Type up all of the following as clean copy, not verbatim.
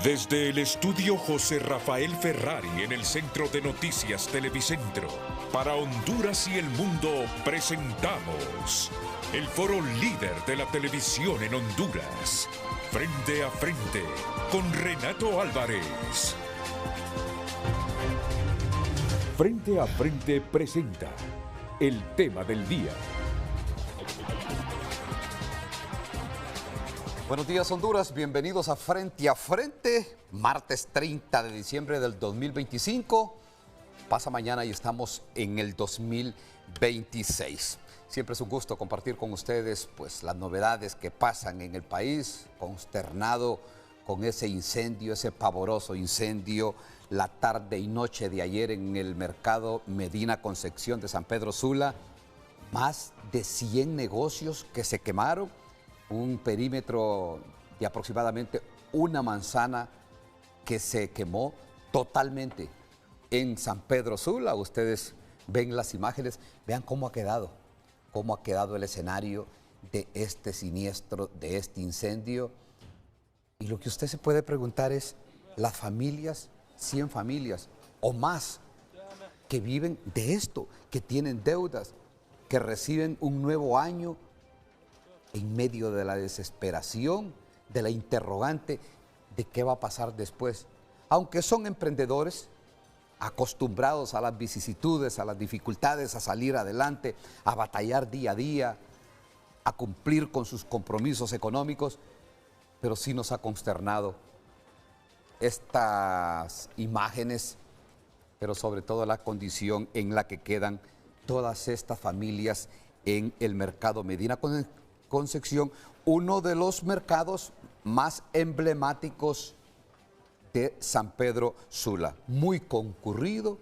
Desde el estudio José Rafael Ferrari en el Centro de Noticias Televicentro, para Honduras y el mundo presentamos el foro líder de la televisión en Honduras. Frente a frente con Renato Álvarez. Frente a frente presenta el tema del día. Buenos días, Honduras, bienvenidos a Frente, martes 30 de diciembre del 2025. Pasa mañana y estamos en el 2026. Siempre es un gusto compartir con ustedes pues, las novedades que pasan en el país, consternado con ese incendio, ese pavoroso incendio, la tarde y noche de ayer en el mercado Medina Concepción de San Pedro Sula. Más de 100 negocios que se quemaron. Un perímetro de aproximadamente una manzana que se quemó totalmente en San Pedro Sula. Ustedes ven las imágenes, vean cómo ha quedado el escenario de este siniestro, de este incendio. Y lo que usted se puede preguntar es, las familias, 100 familias o más, que viven de esto, que tienen deudas, que reciben un nuevo año, en medio de la desesperación, de la interrogante de qué va a pasar después. Aunque son emprendedores, acostumbrados a las vicisitudes, a las dificultades, a salir adelante, a batallar día a día, a cumplir con sus compromisos económicos, pero sí nos ha consternado estas imágenes, pero sobre todo la condición en la que quedan todas estas familias en el mercado Medina Concepción, uno de los mercados más emblemáticos de San Pedro Sula. Muy concurrido.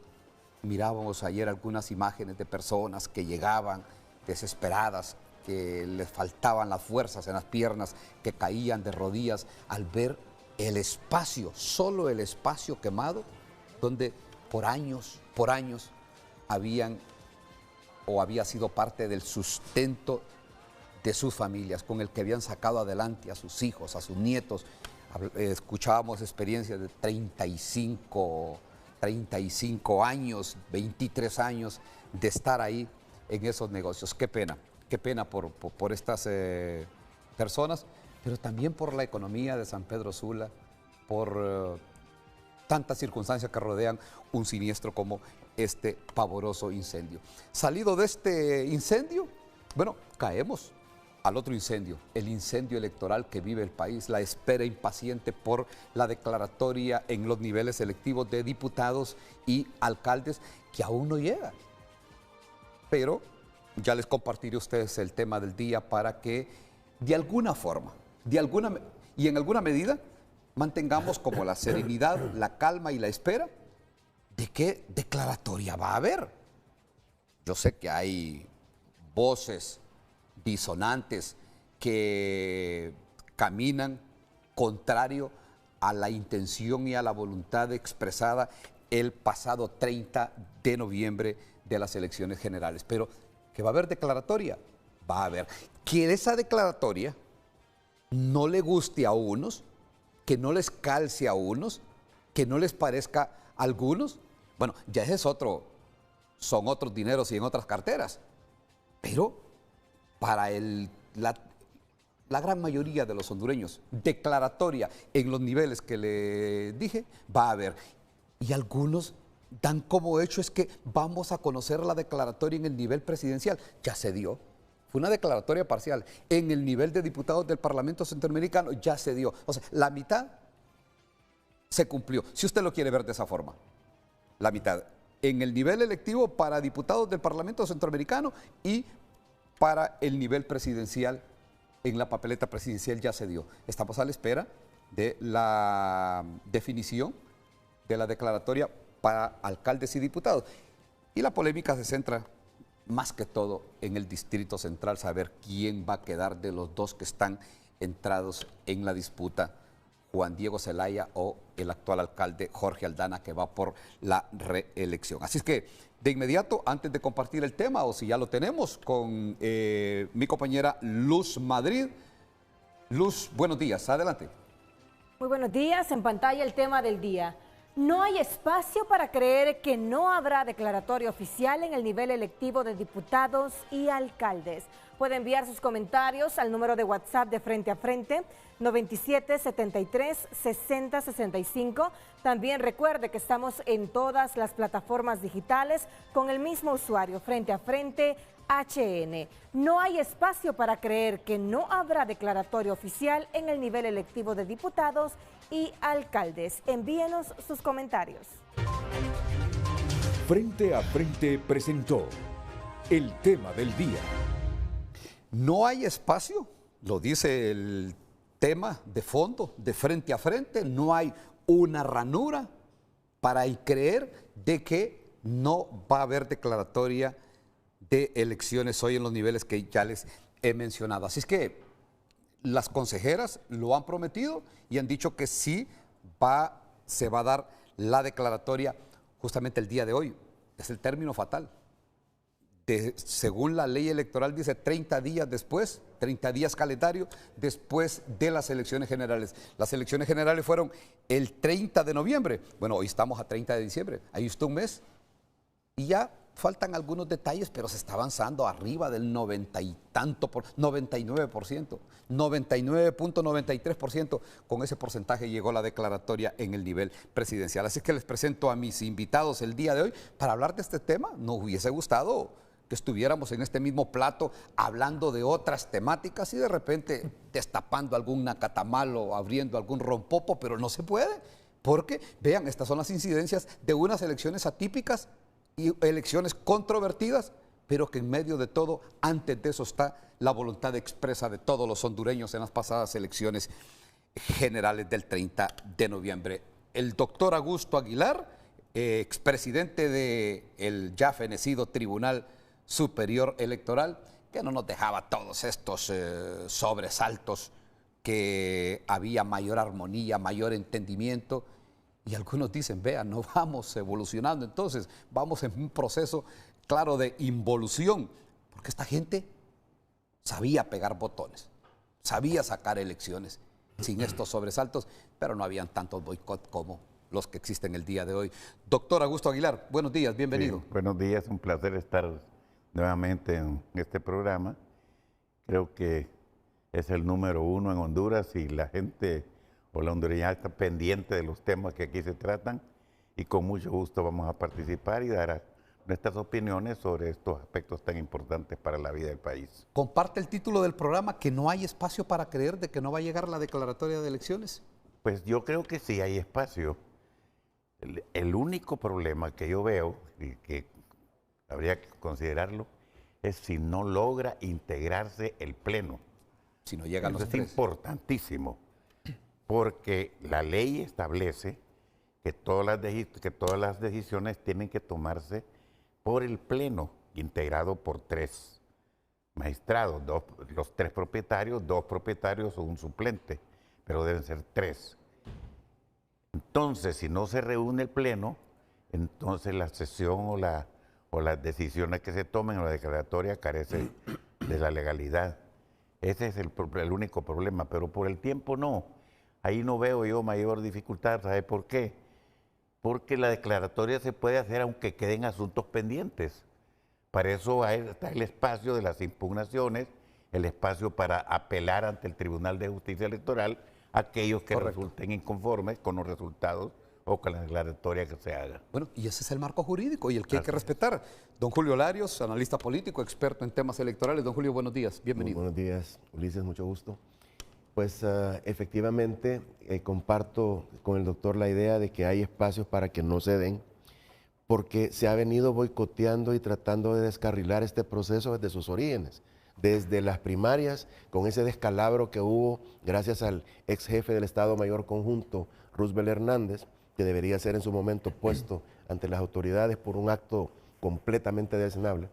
Mirábamos ayer algunas imágenes de personas que llegaban desesperadas, que les faltaban las fuerzas en las piernas, que caían de rodillas al ver el espacio, solo el espacio quemado, donde por años había sido parte del sustento de sus familias, con el que habían sacado adelante a sus hijos, a sus nietos. Escuchábamos experiencias de 35 años, 23 años de estar ahí en esos negocios. Qué pena por estas personas, pero también por la economía de San Pedro Sula, por tantas circunstancias que rodean un siniestro como este pavoroso incendio. Salido de este incendio, bueno, caemos al otro incendio, el incendio electoral que vive el país, la espera impaciente por la declaratoria en los niveles electivos de diputados y alcaldes que aún no llega. Pero ya les compartiré a ustedes el tema del día para que de alguna forma, y en alguna medida, mantengamos como la serenidad, la calma y la espera de qué declaratoria va a haber. Yo sé que hay voces disonantes que caminan contrario a la intención y a la voluntad expresada el pasado 30 de noviembre de las elecciones generales. Pero que va a haber declaratoria, va a haber. Que esa declaratoria no le guste a unos, que no les calce a unos, que no les parezca a algunos, bueno, ya ese es otro, son otros dineros y en otras carteras, pero para la gran mayoría de los hondureños, declaratoria en los niveles que le dije, va a haber. Y algunos dan como hecho es que vamos a conocer la declaratoria en el nivel presidencial. Ya se dio. Fue una declaratoria parcial. En el nivel de diputados del Parlamento Centroamericano ya se dio. O sea, la mitad se cumplió. Si usted lo quiere ver de esa forma, la mitad. En el nivel electivo para diputados del Parlamento Centroamericano y para el nivel presidencial, en la papeleta presidencial ya se dio. Estamos a la espera de la definición de la declaratoria para alcaldes y diputados. Y la polémica se centra más que todo en el Distrito Central, saber quién va a quedar de los dos que están entrados en la disputa, Juan Diego Zelaya o el actual alcalde Jorge Aldana, que va por la reelección. Así es que de inmediato, antes de compartir el tema, o si ya lo tenemos, con mi compañera Luz Madrid. Luz, buenos días, adelante. Muy buenos días, en pantalla el tema del día. No hay espacio para creer que no habrá declaratoria oficial en el nivel electivo de diputados y alcaldes. Puede enviar sus comentarios al número de WhatsApp de Frente a Frente, 9773-6065. También recuerde que estamos en todas las plataformas digitales con el mismo usuario, Frente a Frente HN. No hay espacio para creer que no habrá declaratoria oficial en el nivel electivo de diputados y alcaldes. Envíenos sus comentarios. Frente a Frente presentó el tema del día. No hay espacio, lo dice el tema de fondo, de Frente a Frente, no hay una ranura para creer de que no va a haber declaratoria de elecciones hoy en los niveles que ya les he mencionado. Así es que las consejeras lo han prometido y han dicho que sí se va a dar la declaratoria justamente el día de hoy. Es el término fatal. Según la ley electoral dice 30 días después, 30 días calendario después de las elecciones generales. Las elecciones generales fueron el 30 de noviembre. Bueno, hoy estamos a 30 de diciembre. Ahí está un mes y ya faltan algunos detalles, pero se está avanzando arriba del 90 y tanto, 99%, 99.93%. Con ese porcentaje llegó la declaratoria en el nivel presidencial. Así que les presento a mis invitados el día de hoy para hablar de este tema. Nos hubiese gustado que estuviéramos en este mismo plato hablando de otras temáticas y de repente destapando algún nacatamal o abriendo algún rompopo, pero no se puede, porque, vean, estas son las incidencias de unas elecciones atípicas y elecciones controvertidas, pero que en medio de todo, antes de eso está la voluntad expresa de todos los hondureños en las pasadas elecciones generales del 30 de noviembre. El doctor Augusto Aguilar, expresidente del ya fenecido Tribunal Superior Electoral, que no nos dejaba todos estos sobresaltos, que había mayor armonía, mayor entendimiento. Y algunos dicen, vean, no vamos evolucionando, entonces vamos en un proceso claro de involución, porque esta gente sabía pegar botones, sabía sacar elecciones sin estos sobresaltos, pero no habían tantos boicots como los que existen el día de hoy. Doctor Augusto Aguilar, buenos días, bienvenido. Sí, buenos días, un placer estar nuevamente en este programa. Creo que es el número 1 en Honduras y la gente o la hondureña está pendiente de los temas que aquí se tratan y con mucho gusto vamos a participar y dar nuestras opiniones sobre estos aspectos tan importantes para la vida del país. ¿Comparte el título del programa, que no hay espacio para creer de que no va a llegar la declaratoria de elecciones? Pues yo creo que sí hay espacio. El único problema que yo veo y que habría que considerarlo es si no logra integrarse el Pleno. Si no llegan los tres. tres. Es importantísimo, porque la ley establece que todas las decisiones tienen que tomarse por el Pleno, integrado por 3 magistrados, los 3 propietarios, 2 propietarios o un suplente, pero deben ser 3. Entonces, si no se reúne el Pleno, entonces la sesión o las decisiones que se tomen en la declaratoria carecen de la legalidad. Ese es el único problema, pero por el tiempo no. Ahí no veo yo mayor dificultad. ¿Sabe por qué? Porque la declaratoria se puede hacer aunque queden asuntos pendientes. Para eso está el espacio de las impugnaciones, el espacio para apelar ante el Tribunal de Justicia Electoral aquellos que resulten inconformes con los resultados o con la declaratoria que se haga. Bueno, y ese es el marco jurídico y el que hay que respetar. Don Julio Larios, analista político, experto en temas electorales. Don Julio, buenos días, bienvenido. Buenos días, Ulises, mucho gusto. Pues efectivamente comparto con el doctor la idea de que hay espacios para que no se den, porque se ha venido boicoteando y tratando de descarrilar este proceso desde sus orígenes. Desde las primarias, con ese descalabro que hubo gracias al ex jefe del Estado Mayor Conjunto, Roosevelt Hernández, que debería ser en su momento puesto ante las autoridades por un acto completamente deleznable.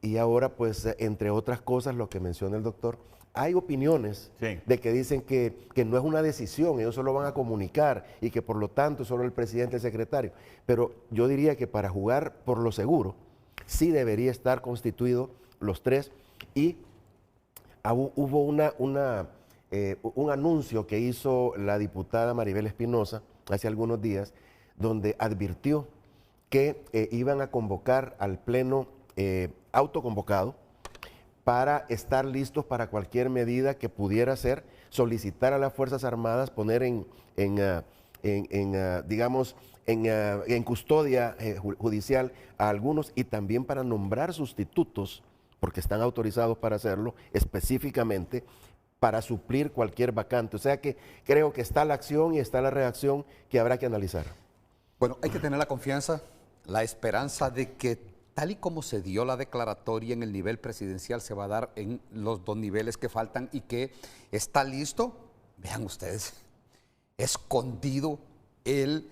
Y ahora, pues, entre otras cosas, lo que menciona el doctor, hay opiniones de que dicen que no es una decisión, ellos solo van a comunicar y que por lo tanto solo el presidente y el secretario. Pero yo diría que para jugar por lo seguro, sí debería estar constituido los 3 y hubo una un anuncio que hizo la diputada Maribel Espinosa hace algunos días, donde advirtió que iban a convocar al pleno autoconvocado para estar listos para cualquier medida que pudiera ser, solicitar a las Fuerzas Armadas, poner en custodia judicial a algunos y también para nombrar sustitutos, porque están autorizados para hacerlo específicamente, para suplir cualquier vacante. O sea que creo que está la acción y está la reacción que habrá que analizar. Bueno, hay que tener la confianza, la esperanza de que tal y como se dio la declaratoria en el nivel presidencial, se va a dar en los 2 niveles que faltan y que está listo. Vean ustedes, escondido el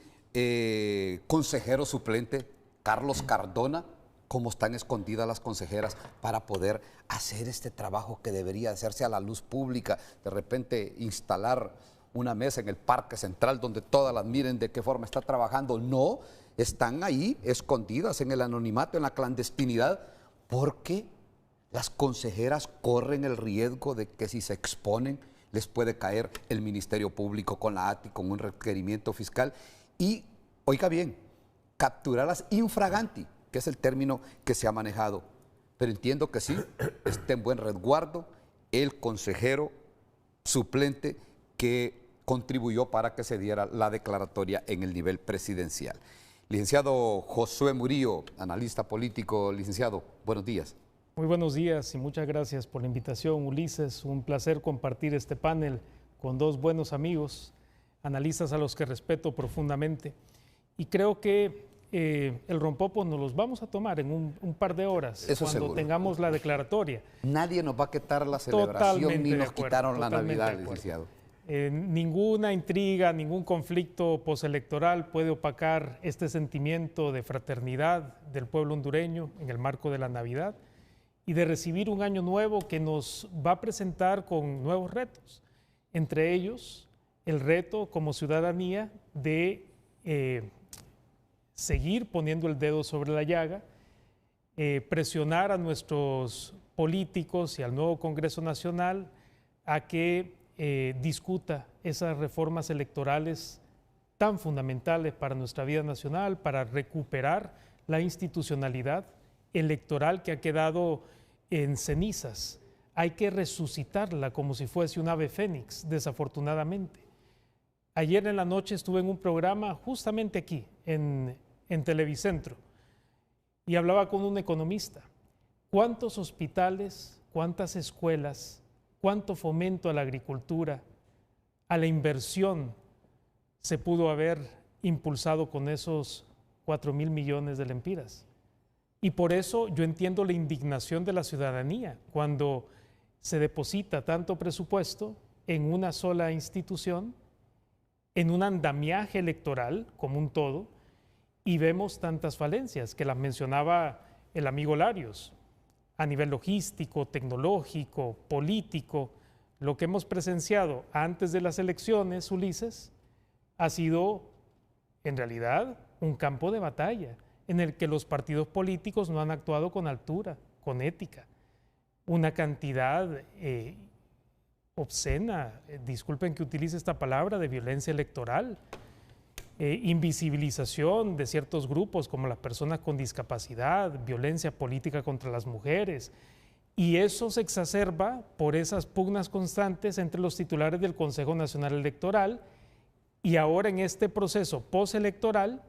consejero suplente Carlos Cardona, cómo están escondidas las consejeras para poder hacer este trabajo que debería hacerse a la luz pública, de repente instalar una mesa en el Parque Central donde todas las miren de qué forma está trabajando. No, están ahí escondidas en el anonimato, en la clandestinidad, porque las consejeras corren el riesgo de que si se exponen les puede caer el Ministerio Público con la ATI, con un requerimiento fiscal y, oiga bien, capturarlas infraganti, que es el término que se ha manejado. Pero entiendo que sí, está en buen resguardo el consejero suplente que contribuyó para que se diera la declaratoria en el nivel presidencial. Licenciado Josué Murillo, analista político. Licenciado, buenos días. Muy buenos días y muchas gracias por la invitación, Ulises. Un placer compartir este panel con 2 buenos amigos, analistas a los que respeto profundamente. Y creo que el rompopo nos los vamos a tomar en un par de horas, eso cuando seguro. Tengamos la declaratoria. Nadie nos va a quitar la celebración, ni nos quitaron la Navidad, licenciado. Ninguna intriga, ningún conflicto postelectoral puede opacar este sentimiento de fraternidad del pueblo hondureño en el marco de la Navidad y de recibir un año nuevo que nos va a presentar con nuevos retos. Entre ellos, el reto como ciudadanía de seguir poniendo el dedo sobre la llaga, presionar a nuestros políticos y al nuevo Congreso Nacional a que discuta esas reformas electorales tan fundamentales para nuestra vida nacional, para recuperar la institucionalidad electoral que ha quedado en cenizas. Hay que resucitarla como si fuese un ave fénix, desafortunadamente. Ayer en la noche estuve en un programa justamente aquí, en Televicentro, y hablaba con un economista. ¿Cuántos hospitales, cuántas escuelas, cuánto fomento a la agricultura, a la inversión se pudo haber impulsado con esos 4.000 millones de lempiras? Y por eso yo entiendo la indignación de la ciudadanía cuando se deposita tanto presupuesto en una sola institución, en un andamiaje electoral como un todo, y vemos tantas falencias que las mencionaba el amigo Larios, a nivel logístico, tecnológico, político. Lo que hemos presenciado antes de las elecciones, Ulises, ha sido en realidad un campo de batalla en el que los partidos políticos no han actuado con altura, con ética. Una cantidad obscena, disculpen que utilice esta palabra, de violencia electoral, invisibilización de ciertos grupos como las personas con discapacidad, violencia política contra las mujeres, y eso se exacerba por esas pugnas constantes entre los titulares del Consejo Nacional Electoral, y ahora en este proceso postelectoral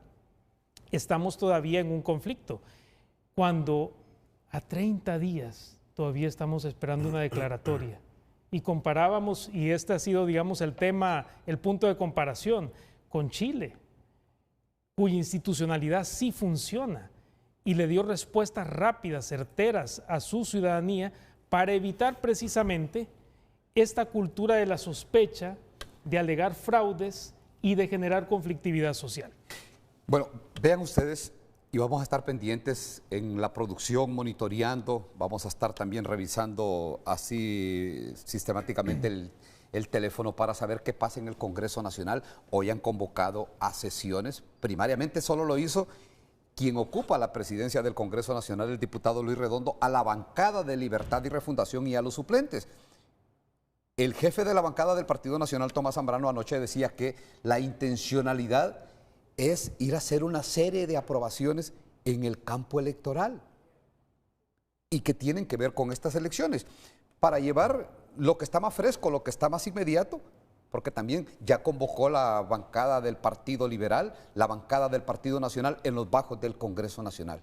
estamos todavía en un conflicto, cuando a 30 días todavía estamos esperando una declaratoria. Y comparábamos, y este ha sido, digamos, el tema, el punto de comparación, con Chile, cuya institucionalidad sí funciona y le dio respuestas rápidas, certeras a su ciudadanía para evitar precisamente esta cultura de la sospecha, de alegar fraudes y de generar conflictividad social. Bueno, vean ustedes, y vamos a estar pendientes en la producción, monitoreando, vamos a estar también revisando así sistemáticamente el teléfono para saber qué pasa en el Congreso Nacional. Hoy han convocado a sesiones, primariamente solo lo hizo quien ocupa la presidencia del Congreso Nacional, el diputado Luis Redondo, a la bancada de Libertad y Refundación y a los suplentes. El jefe de la bancada del Partido Nacional, Tomás Zambrano, anoche decía que la intencionalidad es ir a hacer una serie de aprobaciones en el campo electoral y que tienen que ver con estas elecciones para llevar lo que está más fresco, lo que está más inmediato, porque también ya convocó la bancada del Partido Liberal, la bancada del Partido Nacional en los bajos del Congreso Nacional.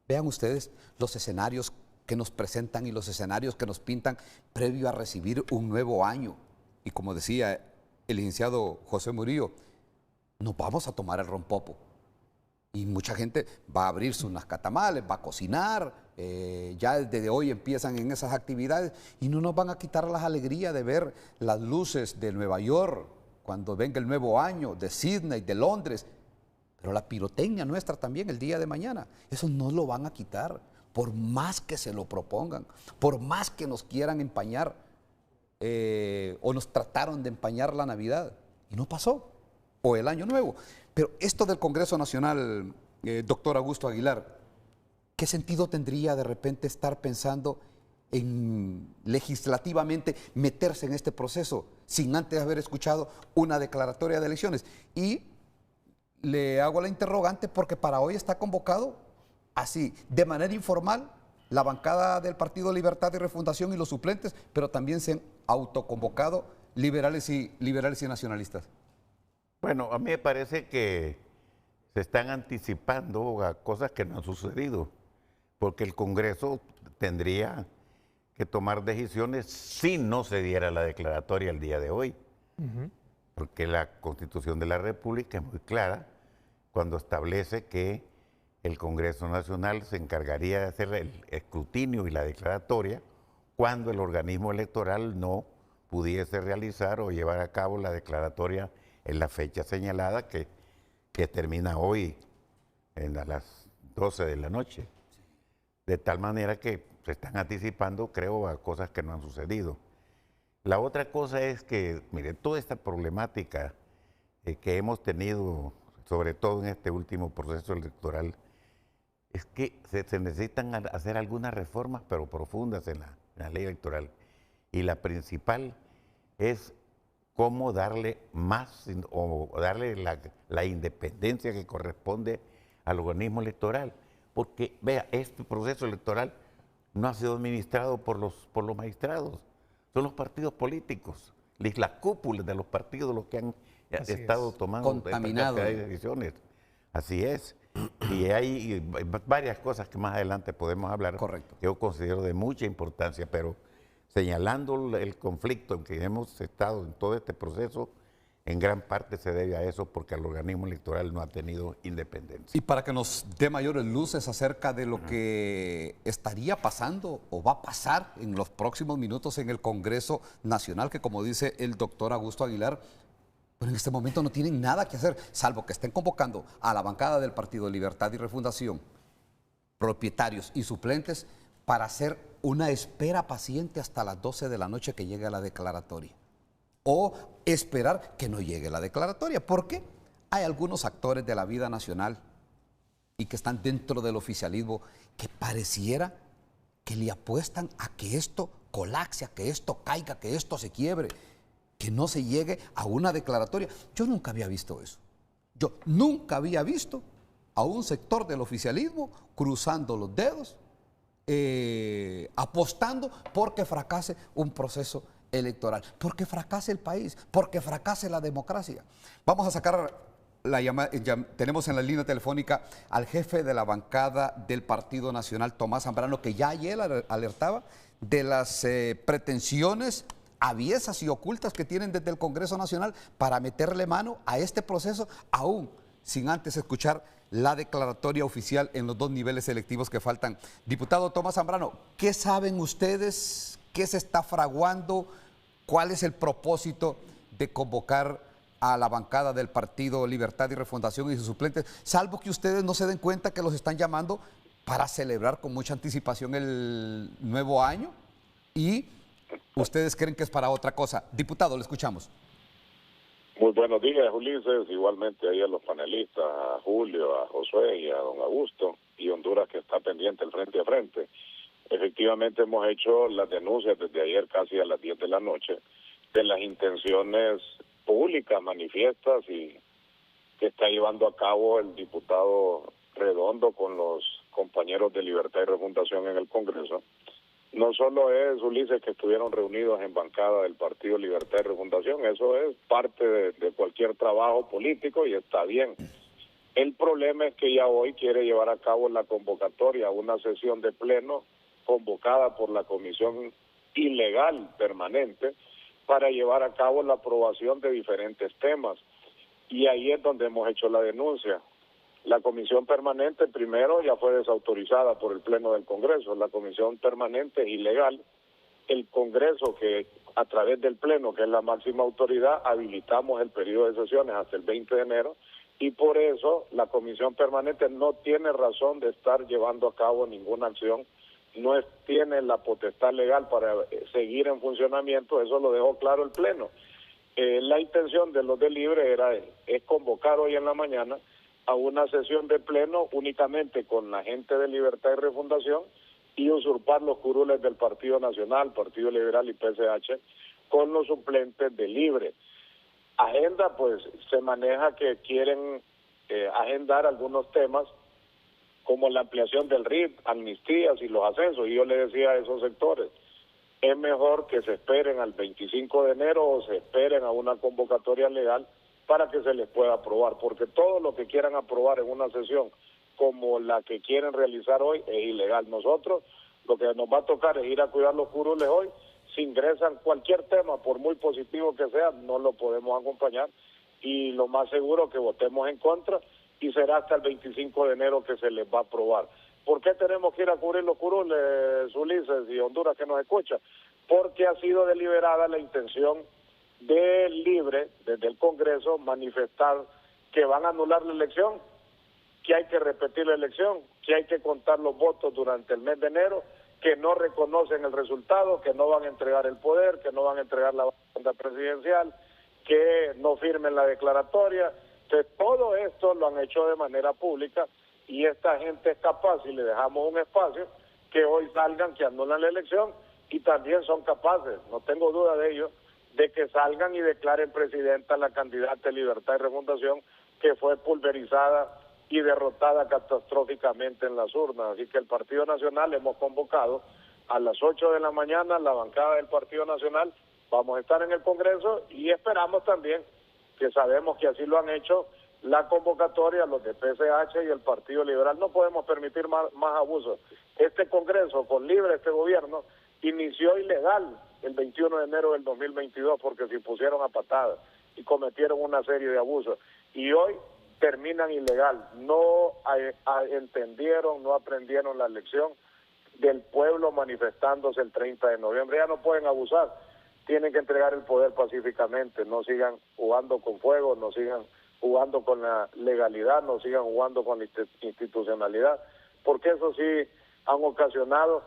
Vean ustedes los escenarios que nos presentan y los escenarios que nos pintan previo a recibir un nuevo año. Y como decía el licenciado José Murillo, nos vamos a tomar el rompopo. Y mucha gente va a abrirse unas catamales, va a cocinar, ya desde hoy empiezan en esas actividades y no nos van a quitar las alegrías de ver las luces de Nueva York cuando venga el nuevo año, de Sydney, de Londres, pero la pirotecnia nuestra también el día de mañana, eso no lo van a quitar, por más que se lo propongan, por más que nos quieran empañar o nos trataron de empañar la Navidad y no pasó, o el Año Nuevo. Pero esto del Congreso Nacional, doctor Augusto Aguilar, ¿qué sentido tendría de repente estar pensando en legislativamente meterse en este proceso sin antes haber escuchado una declaratoria de elecciones? Y le hago la interrogante porque para hoy está convocado así, de manera informal, la bancada del Partido Libertad y Refundación y los suplentes, pero también se han autoconvocado liberales y nacionalistas. Bueno, a mí me parece que se están anticipando a cosas que no han sucedido, porque el Congreso tendría que tomar decisiones si no se diera la declaratoria el día de hoy, porque la Constitución de la República es muy clara cuando establece que el Congreso Nacional se encargaría de hacer el escrutinio y la declaratoria cuando el organismo electoral no pudiese realizar o llevar a cabo la declaratoria en la fecha señalada que termina hoy a las 12 de la noche. De tal manera que se están anticipando, creo, a cosas que no han sucedido. La otra cosa es que, mire, toda esta problemática que hemos tenido, sobre todo en este último proceso electoral, es que se necesitan hacer algunas reformas, pero profundas en la ley electoral. Y la principal es cómo darle más o darle la independencia que corresponde al organismo electoral. Porque, vea, este proceso electoral no ha sido administrado por los magistrados, son los partidos políticos, las cúpulas de los partidos los que han estado tomando estas decisiones. Así es. Y hay varias cosas que más adelante podemos hablar. Correcto. Que yo considero de mucha importancia, pero señalando el conflicto en que hemos estado en todo este proceso, en gran parte se debe a eso porque el organismo electoral no ha tenido independencia. Y para que nos dé mayores luces acerca de lo que estaría pasando o va a pasar en los próximos minutos en el Congreso Nacional, que como dice el doctor Augusto Aguilar, pero en este momento no tienen nada que hacer, salvo que estén convocando a la bancada del Partido Libertad y Refundación, propietarios y suplentes, para hacer una espera paciente hasta las 12 de la noche que llegue la declaratoria. O esperar que no llegue la declaratoria, porque hay algunos actores de la vida nacional y que están dentro del oficialismo que pareciera que le apuestan a que esto colapse, a que esto caiga, que esto se quiebre, que no se llegue a una declaratoria. Yo nunca había visto eso. Yo nunca había visto a un sector del oficialismo cruzando los dedos, apostando porque fracase un proceso electoral, porque fracase el país, porque fracase la democracia. Vamos a sacar la llamada, tenemos en la línea telefónica al jefe de la bancada del Partido Nacional, Tomás Zambrano, que ya ayer alertaba de las pretensiones aviesas y ocultas que tienen desde el Congreso Nacional para meterle mano a este proceso, aún sin antes escuchar la declaratoria oficial en los dos niveles electivos que faltan. Diputado Tomás Zambrano, ¿qué saben ustedes? ¿Qué se está fraguando? ¿Cuál es el propósito de convocar a la bancada del Partido Libertad y Refundación y sus suplentes? Salvo que ustedes no se den cuenta que los están llamando para celebrar con mucha anticipación el nuevo año y ustedes creen que es para otra cosa. Diputado, le escuchamos. Muy buenos días, Ulises, igualmente ahí a los panelistas, a Julio, a Josué y a don Augusto, y Honduras que está pendiente el frente a frente. Efectivamente hemos hecho las denuncias desde ayer casi a las 10 de la noche de las intenciones públicas, manifiestas y que está llevando a cabo el diputado Redondo con los compañeros de Libertad y Refundación en el Congreso. No solo es, Ulises, que estuvieron reunidos en bancada del Partido Libertad y Refundación, eso es parte de cualquier trabajo político y está bien. El problema es que ya hoy quiere llevar a cabo la convocatoria a una sesión de pleno convocada por la Comisión Ilegal Permanente para llevar a cabo la aprobación de diferentes temas. Y ahí es donde hemos hecho la denuncia. La Comisión Permanente primero ya fue desautorizada por el Pleno del Congreso. La Comisión Permanente es ilegal. El Congreso, que a través del Pleno, que es la máxima autoridad, habilitamos el periodo de sesiones hasta el 20 de enero y por eso la Comisión Permanente no tiene razón de estar llevando a cabo ninguna acción, tiene la potestad legal para seguir en funcionamiento, eso lo dejó claro el Pleno. La intención de los de Libre es convocar hoy en la mañana a una sesión de pleno únicamente con la gente de Libertad y Refundación y usurpar los curules del Partido Nacional, Partido Liberal y PSH con los suplentes de Libre. Agenda, pues se maneja que quieren agendar algunos temas como la ampliación del RIT, amnistías y los ascensos, y yo le decía a esos sectores, es mejor que se esperen al 25 de enero o se esperen a una convocatoria legal para que se les pueda aprobar, porque todo lo que quieran aprobar en una sesión como la que quieren realizar hoy es ilegal. Nosotros lo que nos va a tocar es ir a cuidar los curules hoy. Si ingresan cualquier tema, por muy positivo que sea, no lo podemos acompañar y lo más seguro que votemos en contra y será hasta el 25 de enero que se les va a aprobar. ¿Por qué tenemos que ir a cubrir los curules, Ulises y Honduras que nos escucha? Porque ha sido deliberada la intención de Libre, desde el Congreso, manifestar que van a anular la elección, que hay que repetir la elección, que hay que contar los votos durante el mes de enero, que no reconocen el resultado, que no van a entregar el poder, que no van a entregar la banda presidencial, que no firmen la declaratoria. Entonces, todo esto lo han hecho de manera pública y esta gente es capaz, si le dejamos un espacio, que hoy salgan, que anulan la elección y también son capaces, no tengo duda de ello, de que salgan y declaren presidenta la candidata de Libertad y Refundación que fue pulverizada y derrotada catastróficamente en las urnas. Así que el Partido Nacional hemos convocado a las 8 de la mañana la bancada del Partido Nacional, vamos a estar en el Congreso y esperamos también, que sabemos que así lo han hecho, la convocatoria, los de PSH y el Partido Liberal. No podemos permitir más abusos. Este Congreso, con Libre, este gobierno, inició ilegal el 21 de enero del 2022 porque se pusieron a patadas y cometieron una serie de abusos. Y hoy terminan ilegal. No entendieron, no aprendieron la lección del pueblo manifestándose el 30 de noviembre. Ya no pueden abusar. Tienen que entregar el poder pacíficamente. No sigan jugando con fuego, no sigan jugando con la legalidad, no sigan jugando con la institucionalidad, porque eso sí han ocasionado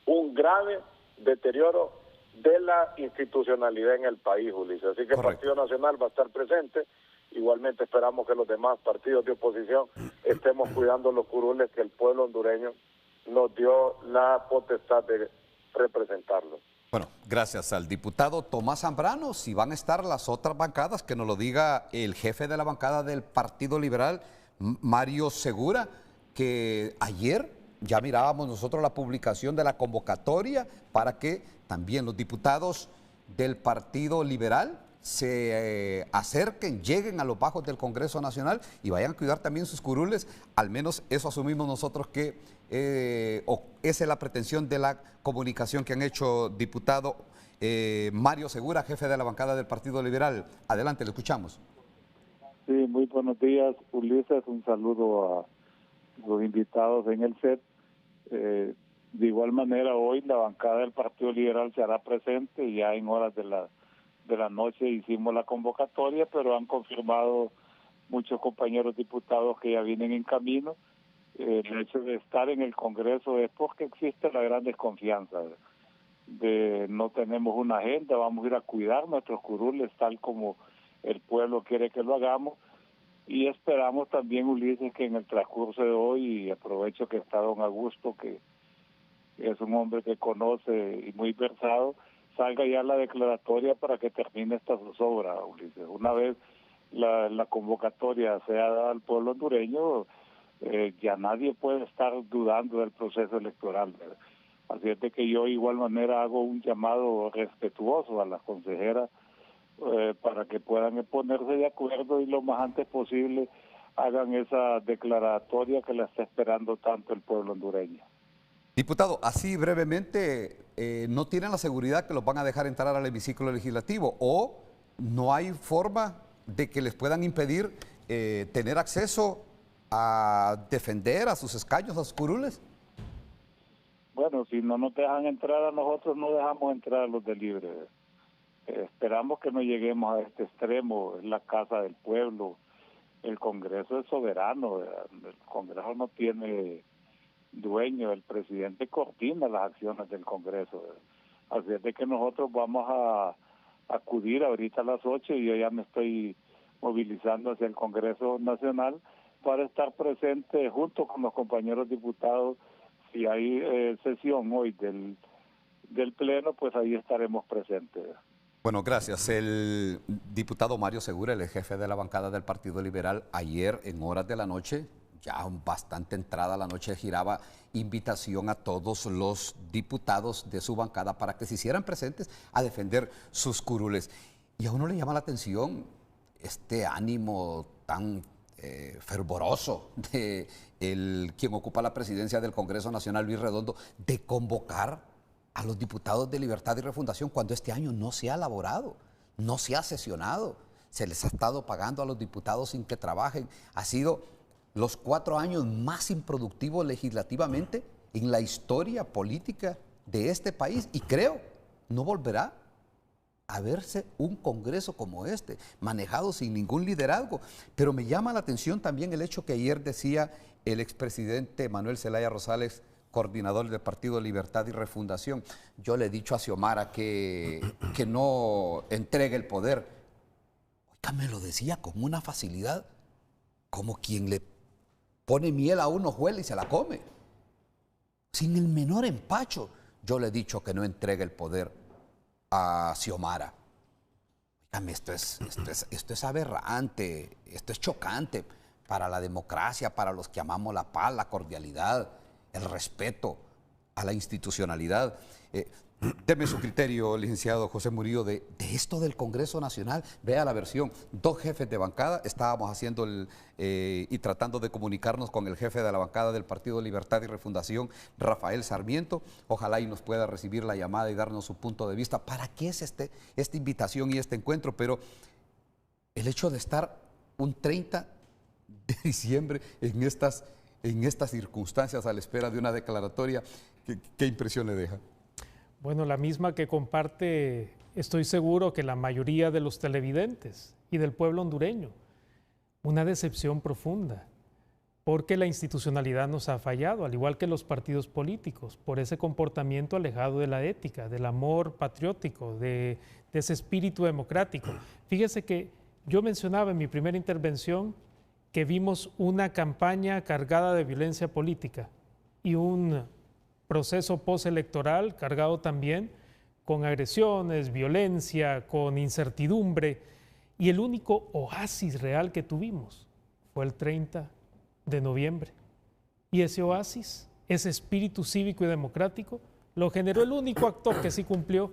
un grave deterioro de la institucionalidad en el país, Ulises. Así que el Partido Nacional va a estar presente. Igualmente esperamos que los demás partidos de oposición estemos cuidando los curules que el pueblo hondureño nos dio la potestad de representarlos. Bueno, gracias al diputado Tomás Zambrano. Si van a estar las otras bancadas, que nos lo diga el jefe de la bancada del Partido Liberal, Mario Segura, que ayer ya mirábamos nosotros la publicación de la convocatoria para que también los diputados del Partido Liberal se acerquen, lleguen a los bajos del Congreso Nacional y vayan a cuidar también sus curules. Al menos eso asumimos nosotros que esa es la pretensión de la comunicación que han hecho diputado Mario Segura, jefe de la bancada del Partido Liberal. Adelante, le escuchamos. Sí, muy buenos días, Ulises. Un saludo a los invitados en el set. De igual manera, hoy la bancada del Partido Liberal se hará presente. Ya en horas de la noche hicimos la convocatoria, pero han confirmado muchos compañeros diputados que ya vienen en camino. El hecho de estar en el Congreso es porque existe la gran desconfianza de no tenemos una agenda, vamos a ir a cuidar nuestros curules tal como el pueblo quiere que lo hagamos, y esperamos también, Ulises, que en el transcurso de hoy, y aprovecho que está don Augusto, que es un hombre que conoce y muy versado, salga ya la declaratoria para que termine esta zozobra, Ulises. Una vez la convocatoria sea dada al pueblo hondureño, ya nadie puede estar dudando del proceso electoral, ¿verdad? Así es de que yo de igual manera hago un llamado respetuoso a las consejeras para que puedan ponerse de acuerdo y lo más antes posible hagan esa declaratoria que la está esperando tanto el pueblo hondureño. Diputado, así brevemente, ¿no tienen la seguridad que los van a dejar entrar al hemiciclo legislativo o no hay forma de que les puedan impedir tener acceso a defender a sus escaños, a sus curules? Bueno, si no nos dejan entrar a nosotros, no dejamos entrar a los de Libre. Esperamos que no lleguemos a este extremo. Es la casa del pueblo. El Congreso es soberano. El Congreso no tiene dueño. El presidente coordina las acciones del Congreso. Así es de que nosotros vamos a acudir ahorita a las 8 y yo ya me estoy movilizando hacia el Congreso Nacional para estar presente junto con los compañeros diputados. Si hay sesión hoy del Pleno, pues ahí estaremos presentes. Bueno, gracias. El diputado Mario Segura, el jefe de la bancada del Partido Liberal, ayer en horas de la noche, ya bastante entrada la noche, giraba invitación a todos los diputados de su bancada para que se hicieran presentes a defender sus curules. Y a uno le llama la atención este ánimo tan fervoroso de quien ocupa la presidencia del Congreso Nacional, Luis Redondo, de convocar a los diputados de Libertad y Refundación cuando este año no se ha elaborado, no se ha sesionado, se les ha estado pagando a los diputados sin que trabajen. Ha sido los 4 años más improductivos legislativamente en la historia política de este país y creo no volverá a verse un Congreso como este, manejado sin ningún liderazgo. Pero me llama la atención también el hecho que ayer decía el expresidente Manuel Zelaya Rosales, coordinador del Partido Libertad y Refundación. Yo le he dicho a Xiomara que no entregue el poder. Oiga, me lo decía con una facilidad, como quien le pone miel a una hojuela y se la come. Sin el menor empacho. Yo le he dicho que no entregue el poder a Xiomara. Oígame, esto es aberrante, esto es chocante para la democracia, para los que amamos la paz, la cordialidad, el respeto a la institucionalidad. Deme su criterio, licenciado José Murillo, de esto del Congreso Nacional. Vea la versión. 2 jefes de bancada, estábamos haciendo y tratando de comunicarnos con el jefe de la bancada del Partido Libertad y Refundación, Rafael Sarmiento. Ojalá y nos pueda recibir la llamada y darnos su punto de vista. ¿Para qué es esta invitación y este encuentro? Pero el hecho de estar un 30 de diciembre en estas circunstancias a la espera de una declaratoria, ¿qué impresión le deja? Bueno, la misma que comparte, estoy seguro que la mayoría de los televidentes y del pueblo hondureño. Una decepción profunda, porque la institucionalidad nos ha fallado, al igual que los partidos políticos, por ese comportamiento alejado de la ética, del amor patriótico, de ese espíritu democrático. Fíjese que yo mencionaba en mi primera intervención que vimos una campaña cargada de violencia política y un proceso postelectoral cargado también con agresiones, violencia, con incertidumbre. Y el único oasis real que tuvimos fue el 30 de noviembre. Y ese oasis, ese espíritu cívico y democrático, lo generó el único actor que sí cumplió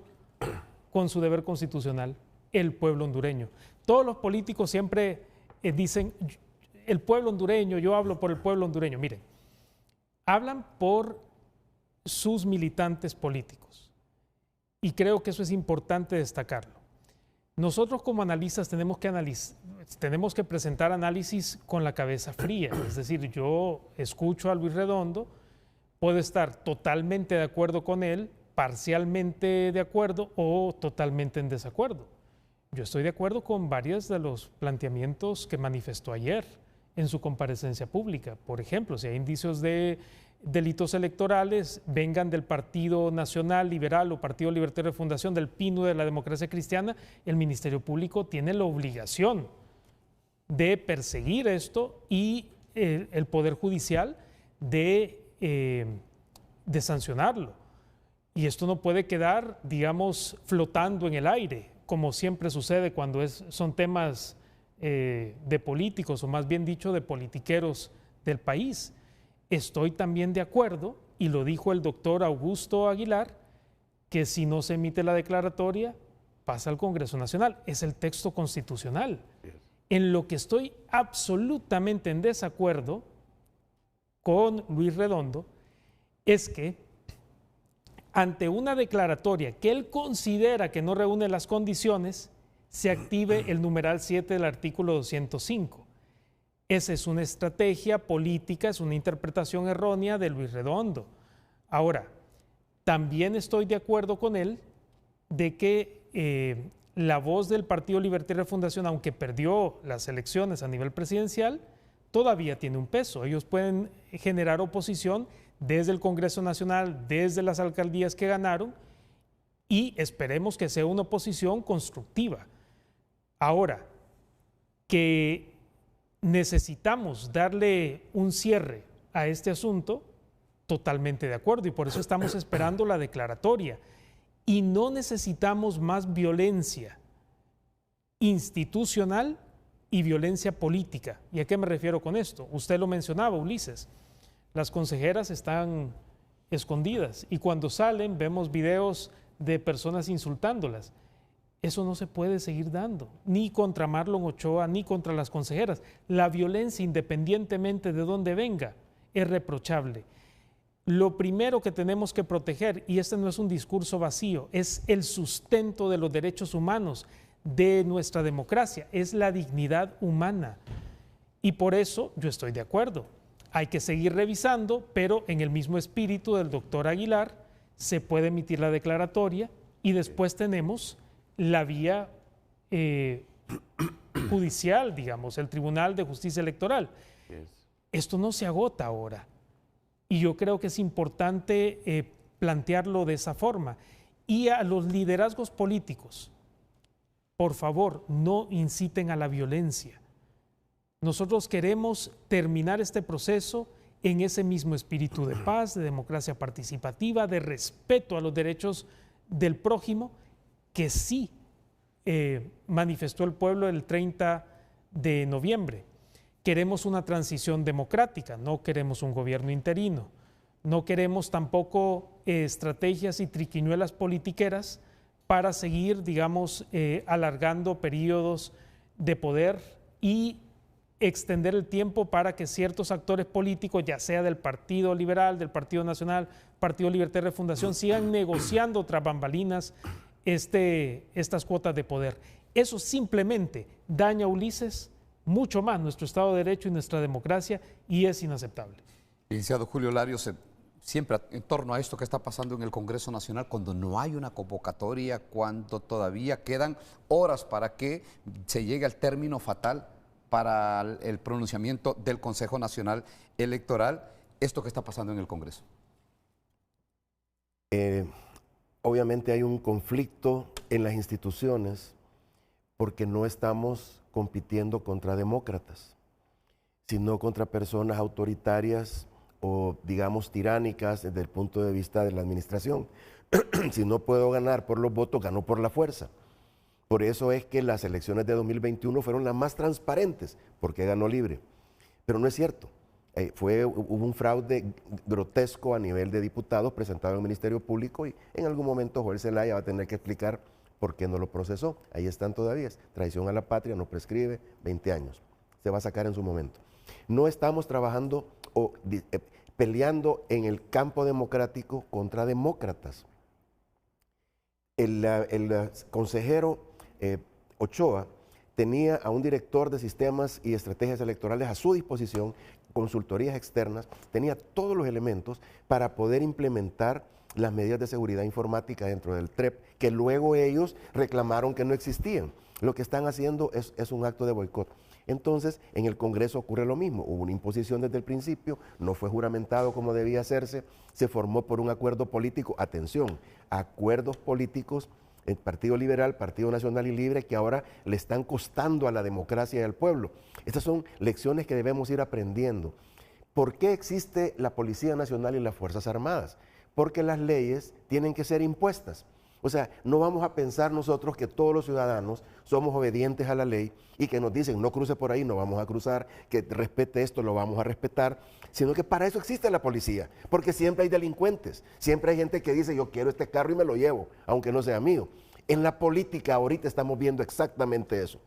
con su deber constitucional, el pueblo hondureño. Todos los políticos siempre dicen, el pueblo hondureño, yo hablo por el pueblo hondureño. Miren, hablan por sus militantes políticos. Y creo que eso es importante destacarlo. Nosotros como analistas tenemos que presentar análisis con la cabeza fría. Es decir, yo escucho a Luis Redondo, puedo estar totalmente de acuerdo con él, parcialmente de acuerdo o totalmente en desacuerdo. Yo estoy de acuerdo con varios de los planteamientos que manifestó ayer en su comparecencia pública. Por ejemplo, si hay indicios de delitos electorales, vengan del Partido Nacional Liberal o Partido Libertad y Refundación, del PINU de la Democracia Cristiana, el Ministerio Público tiene la obligación de perseguir esto y el Poder Judicial de de sancionarlo. Y esto no puede quedar, digamos, flotando en el aire, como siempre sucede cuando son temas de políticos, o más bien dicho, de politiqueros del país. Estoy también de acuerdo, y lo dijo el doctor Augusto Aguilar, que si no se emite la declaratoria, pasa al Congreso Nacional. Es el texto constitucional. En lo que estoy absolutamente en desacuerdo con Luis Redondo es que ante una declaratoria que él considera que no reúne las condiciones, se active el numeral 7 del artículo 205. Esa es una estrategia política, es una interpretación errónea de Luis Redondo. Ahora, también estoy de acuerdo con él de que la voz del Partido Libertario de Fundación, aunque perdió las elecciones a nivel presidencial, todavía tiene un peso. Ellos pueden generar oposición desde el Congreso Nacional, desde las alcaldías que ganaron, y esperemos que sea una oposición constructiva. Ahora, que necesitamos darle un cierre a este asunto, totalmente de acuerdo, y por eso estamos esperando la declaratoria. Y no necesitamos más violencia institucional y violencia política. ¿Y a qué me refiero con esto? Usted lo mencionaba, Ulises. Las consejeras están escondidas y cuando salen vemos videos de personas insultándolas. Eso no se puede seguir dando, ni contra Marlon Ochoa, ni contra las consejeras. La violencia, independientemente de dónde venga, es reprochable. Lo primero que tenemos que proteger, y este no es un discurso vacío, es el sustento de los derechos humanos, de nuestra democracia, es la dignidad humana. Y por eso yo estoy de acuerdo. Hay que seguir revisando, pero en el mismo espíritu del doctor Aguilar se puede emitir la declaratoria y después tenemos la vía judicial, digamos, el Tribunal de Justicia Electoral. Esto no se agota ahora. Y yo creo que es importante plantearlo de esa forma. Y a los liderazgos políticos, por favor, no inciten a la violencia. Nosotros queremos terminar este proceso en ese mismo espíritu de paz, de democracia participativa, de respeto a los derechos del prójimo, que sí manifestó el pueblo el 30 de noviembre. Queremos una transición democrática, no queremos un gobierno interino, no queremos tampoco estrategias y triquiñuelas politiqueras para seguir, digamos, alargando periodos de poder y extender el tiempo para que ciertos actores políticos, ya sea del Partido Liberal, del Partido Nacional, Partido Libertario de Fundación, sigan negociando tras bambalinas estas cuotas de poder. Eso simplemente daña, Ulises, mucho más nuestro Estado de Derecho y nuestra democracia, y es inaceptable. Licenciado Julio Larios, siempre en torno a esto que está pasando en el Congreso Nacional, cuando no hay una convocatoria, cuando todavía quedan horas para que se llegue al término fatal para el pronunciamiento del Consejo Nacional Electoral, esto que está pasando en el Congreso. Obviamente hay un conflicto en las instituciones porque no estamos compitiendo contra demócratas, sino contra personas autoritarias o, digamos, tiránicas desde el punto de vista de la administración. Si no puedo ganar por los votos, gano por la fuerza. Por eso es que las elecciones de 2021 fueron las más transparentes, porque ganó libre. Pero no es cierto. Hubo un fraude grotesco a nivel de diputados presentado al Ministerio Público y en algún momento Joel Zelaya va a tener que explicar por qué no lo procesó. Ahí están todavía. Traición a la patria, no prescribe, 20 años. Se va a sacar en su momento. No estamos trabajando o peleando en el campo democrático contra demócratas. El consejero Ochoa tenía a un director de sistemas y estrategias electorales a su disposición, consultorías externas, tenía todos los elementos para poder implementar las medidas de seguridad informática dentro del TREP, que luego ellos reclamaron que no existían. Lo que están haciendo es un acto de boicot. Entonces, en el Congreso ocurre lo mismo. Hubo una imposición desde el principio, no fue juramentado como debía hacerse, se formó por un acuerdo político. Atención, acuerdos políticos, el Partido Liberal, Partido Nacional y Libre, que ahora le están costando a la democracia y al pueblo. Estas son lecciones que debemos ir aprendiendo. ¿Por qué existe la Policía Nacional y las Fuerzas Armadas? porque las leyes tienen que ser impuestas. O sea, no vamos a pensar nosotros que todos los ciudadanos somos obedientes a la ley y que nos dicen no cruce por ahí, no vamos a cruzar, que respete esto, lo vamos a respetar, sino que para eso existe la policía, porque siempre hay delincuentes, siempre hay gente que dice yo quiero este carro y me lo llevo, aunque no sea mío. En la política ahorita estamos viendo exactamente eso.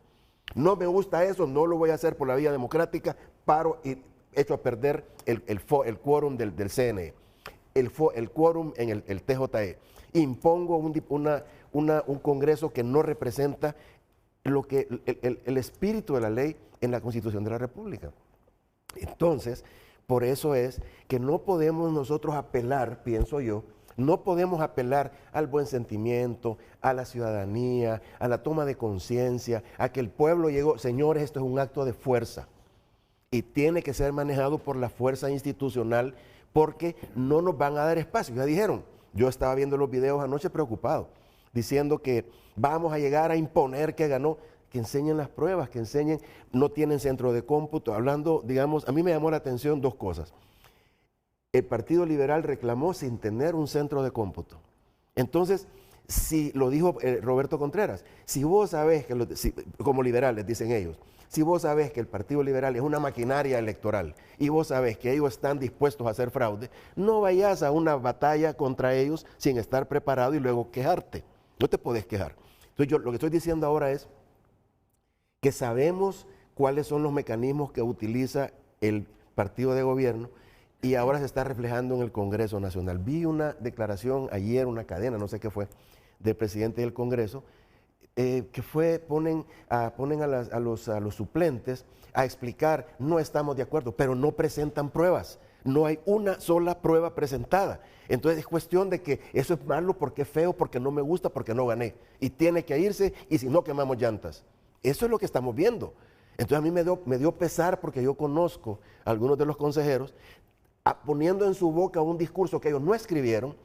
No me gusta eso, no lo voy a hacer por la vía democrática, paro y echo a perder el quórum del CNE, el quórum en el TJE. Impongo un Congreso que no representa lo que el espíritu de la ley en la Constitución de la República. Entonces, por eso es que no podemos nosotros apelar, pienso yo, no podemos apelar al buen sentimiento, a la ciudadanía, a la toma de conciencia, a que el pueblo llegó. Señores, esto es un acto de fuerza y tiene que ser manejado por la fuerza institucional porque no nos van a dar espacio. Ya dijeron, yo estaba viendo los videos anoche preocupado, diciendo que vamos a llegar a imponer que ganó, que enseñen las pruebas, que enseñen, no tienen centro de cómputo, hablando, digamos, a mí me llamó la atención dos cosas. El Partido Liberal reclamó sin tener un centro de cómputo. Entonces, si lo dijo Roberto Contreras, si vos sabés que, como liberales dicen ellos, si vos sabés que el Partido Liberal es una maquinaria electoral y vos sabés que ellos están dispuestos a hacer fraude, no vayas a una batalla contra ellos sin estar preparado y luego quejarte. No te podés quejar. Entonces yo lo que estoy diciendo ahora es que sabemos cuáles son los mecanismos que utiliza el partido de gobierno y ahora se está reflejando en el Congreso Nacional. Vi una declaración ayer, una cadena, no sé qué fue, del presidente del Congreso, que ponen a los suplentes a explicar, no estamos de acuerdo, pero no presentan pruebas. No hay una sola prueba presentada. Entonces es cuestión de que eso es malo porque es feo, porque no me gusta, porque no gané. Y tiene que irse y si no quemamos llantas. Eso es lo que estamos viendo. Entonces a mí me dio pesar porque yo conozco a algunos de los consejeros poniendo en su boca un discurso que ellos no escribieron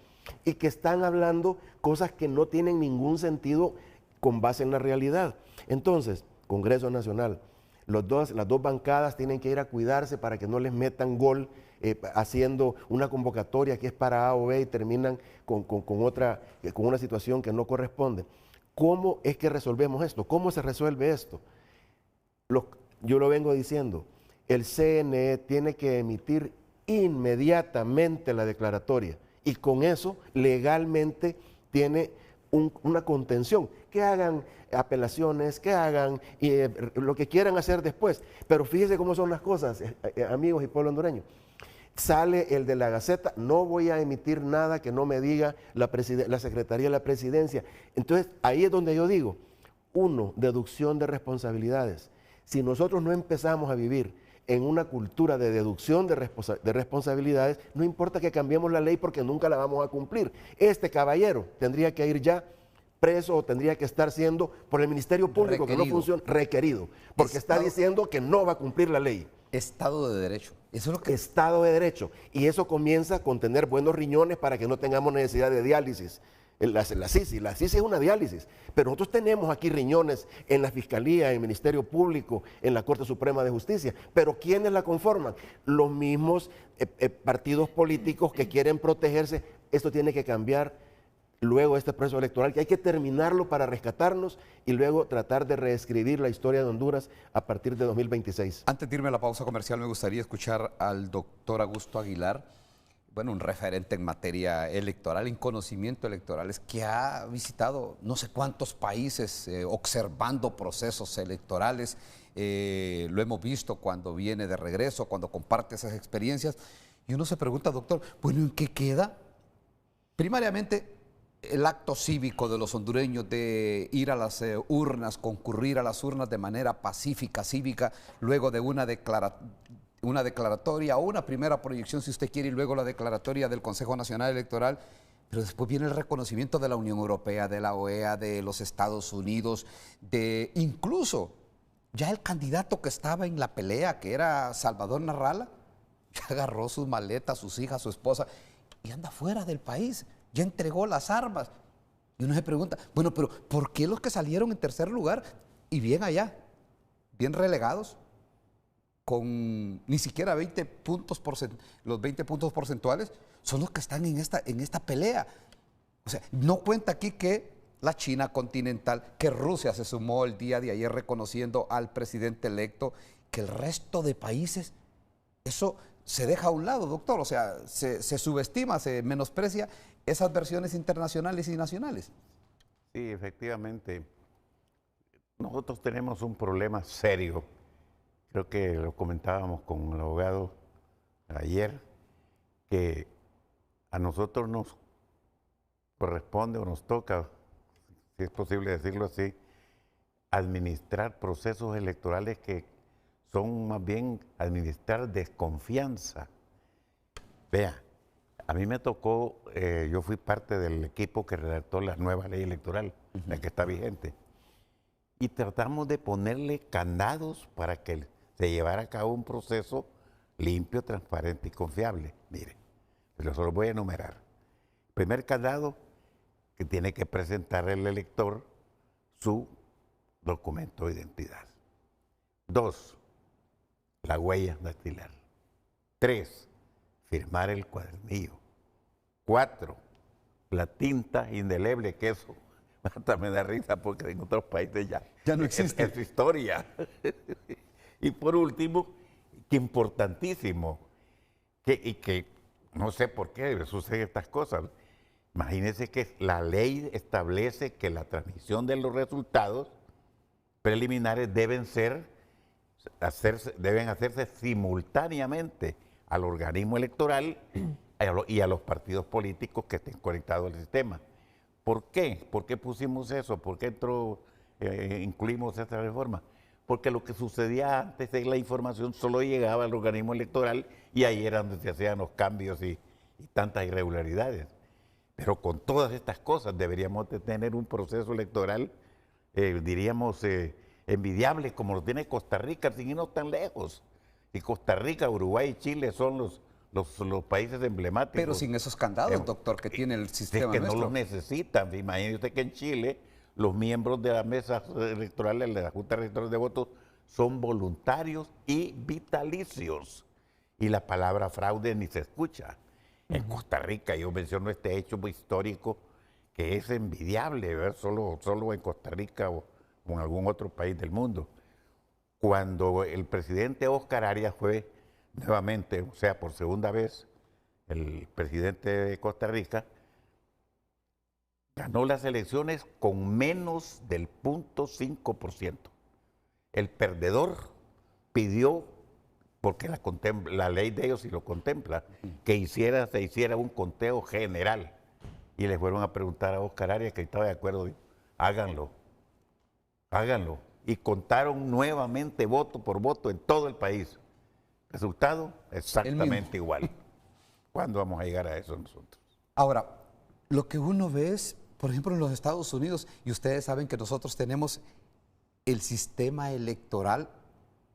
y que están hablando cosas que no tienen ningún sentido con base en la realidad. Entonces, Congreso Nacional, las dos bancadas tienen que ir a cuidarse para que no les metan gol haciendo una convocatoria que es para A o B y terminan con una situación que no corresponde. ¿Cómo es que resolvemos esto? ¿Cómo se resuelve esto? Yo lo vengo diciendo, el CNE tiene que emitir inmediatamente la declaratoria y con eso legalmente tiene una contención, que hagan apelaciones, que hagan lo que quieran hacer después, pero fíjese cómo son las cosas, amigos y pueblo hondureño. Sale el de la Gaceta, no voy a emitir nada que no me diga la Secretaría de la Presidencia. Entonces, ahí es donde yo digo, deducción de responsabilidades. Si nosotros no empezamos a vivir en una cultura de deducción de responsabilidades, no importa que cambiemos la ley porque nunca la vamos a cumplir. Este caballero tendría que ir ya preso o tendría que estar siendo por el Ministerio Público, requerido. Que no funciona, requerido, porque está diciendo que no va a cumplir la ley. Estado de Derecho. Eso es lo que... Estado de Derecho. Y eso comienza con tener buenos riñones para que no tengamos necesidad de diálisis. La CICI es una diálisis, pero nosotros tenemos aquí riñones en la Fiscalía, en el Ministerio Público, en la Corte Suprema de Justicia, pero ¿quiénes la conforman? Los mismos partidos políticos que quieren protegerse. Esto tiene que cambiar luego de este proceso electoral, que hay que terminarlo para rescatarnos y luego tratar de reescribir la historia de Honduras a partir de 2026. Antes de irme a la pausa comercial, me gustaría escuchar al doctor Augusto Aguilar, bueno, un referente en materia electoral, en conocimiento electorales, que ha visitado no sé cuántos países observando procesos electorales. Lo hemos visto cuando viene de regreso, cuando comparte esas experiencias. Y uno se pregunta, doctor, bueno, ¿en qué queda? Primariamente, el acto cívico de los hondureños de ir a las urnas, concurrir a las urnas de manera pacífica, cívica, luego de una declaratoria o una primera proyección, si usted quiere, y luego la declaratoria del Consejo Nacional Electoral, pero después viene el reconocimiento de la Unión Europea, de la OEA, de los Estados Unidos, de incluso ya el candidato que estaba en la pelea, que era Salvador Narrala, ya agarró sus maletas, sus hijas, su esposa, y anda fuera del país, ya entregó las armas. Y uno se pregunta, bueno, pero ¿por qué los que salieron en tercer lugar y bien allá, bien relegados? con ni siquiera 20 puntos los 20 puntos porcentuales son los que están en esta pelea. O sea, no cuenta aquí que la China continental, que Rusia se sumó el día de ayer reconociendo al presidente electo, que el resto de países, eso se deja a un lado, doctor. O sea, se subestima, se menosprecia esas versiones internacionales y nacionales. Sí, efectivamente. Nosotros tenemos un problema serio. Creo que lo comentábamos con el abogado ayer, que a nosotros nos corresponde o nos toca, si es posible decirlo así, administrar procesos electorales que son más bien administrar desconfianza. Vea, a mí me tocó, yo fui parte del equipo que redactó la nueva ley electoral, la que está vigente, y tratamos de ponerle candados para que se llevara a cabo un proceso limpio, transparente y confiable. Mire, se los voy a enumerar. Primer candado, que tiene que presentar el elector su documento de identidad. 2, la huella dactilar. 3, firmar el cuadernillo. 4, la tinta indeleble, que eso hasta me da risa porque en otros países ya no existe. Es historia. Y por último, que importantísimo, que no sé por qué suceden estas cosas. Imagínense que la ley establece que la transmisión de los resultados preliminares deben hacerse simultáneamente al organismo electoral y a los partidos políticos que estén conectados al sistema. ¿Por qué? ¿Por qué pusimos eso? ¿Por qué incluimos esta reforma? Porque lo que sucedía antes de la información solo llegaba al organismo electoral y ahí era donde se hacían los cambios y tantas irregularidades. Pero con todas estas cosas deberíamos de tener un proceso electoral, diríamos, envidiable como lo tiene Costa Rica, sin irnos tan lejos. Y Costa Rica, Uruguay y Chile son los países emblemáticos. Pero sin esos candados, doctor, que tiene el sistema que nuestro. no los necesitan. Imagínese usted que en Chile los miembros de las mesas electorales, de la Junta Electoral de Votos, son voluntarios y vitalicios. Y la palabra fraude ni se escucha. En Costa Rica, yo menciono este hecho muy histórico que es envidiable ver solo en Costa Rica o en algún otro país del mundo. Cuando el presidente Óscar Arias fue nuevamente, o sea, por segunda vez, el presidente de Costa Rica, ganó las elecciones con menos del 0.5%. El perdedor pidió, porque la ley de ellos sí lo contempla, que se hiciera un conteo general. Y le fueron a preguntar a Óscar Arias, que estaba de acuerdo, dijo, háganlo. Y contaron nuevamente voto por voto en todo el país. Resultado, exactamente igual. ¿Cuándo vamos a llegar a eso nosotros? Ahora, lo que uno ve es, por ejemplo, en los Estados Unidos, y ustedes saben que nosotros tenemos el sistema electoral,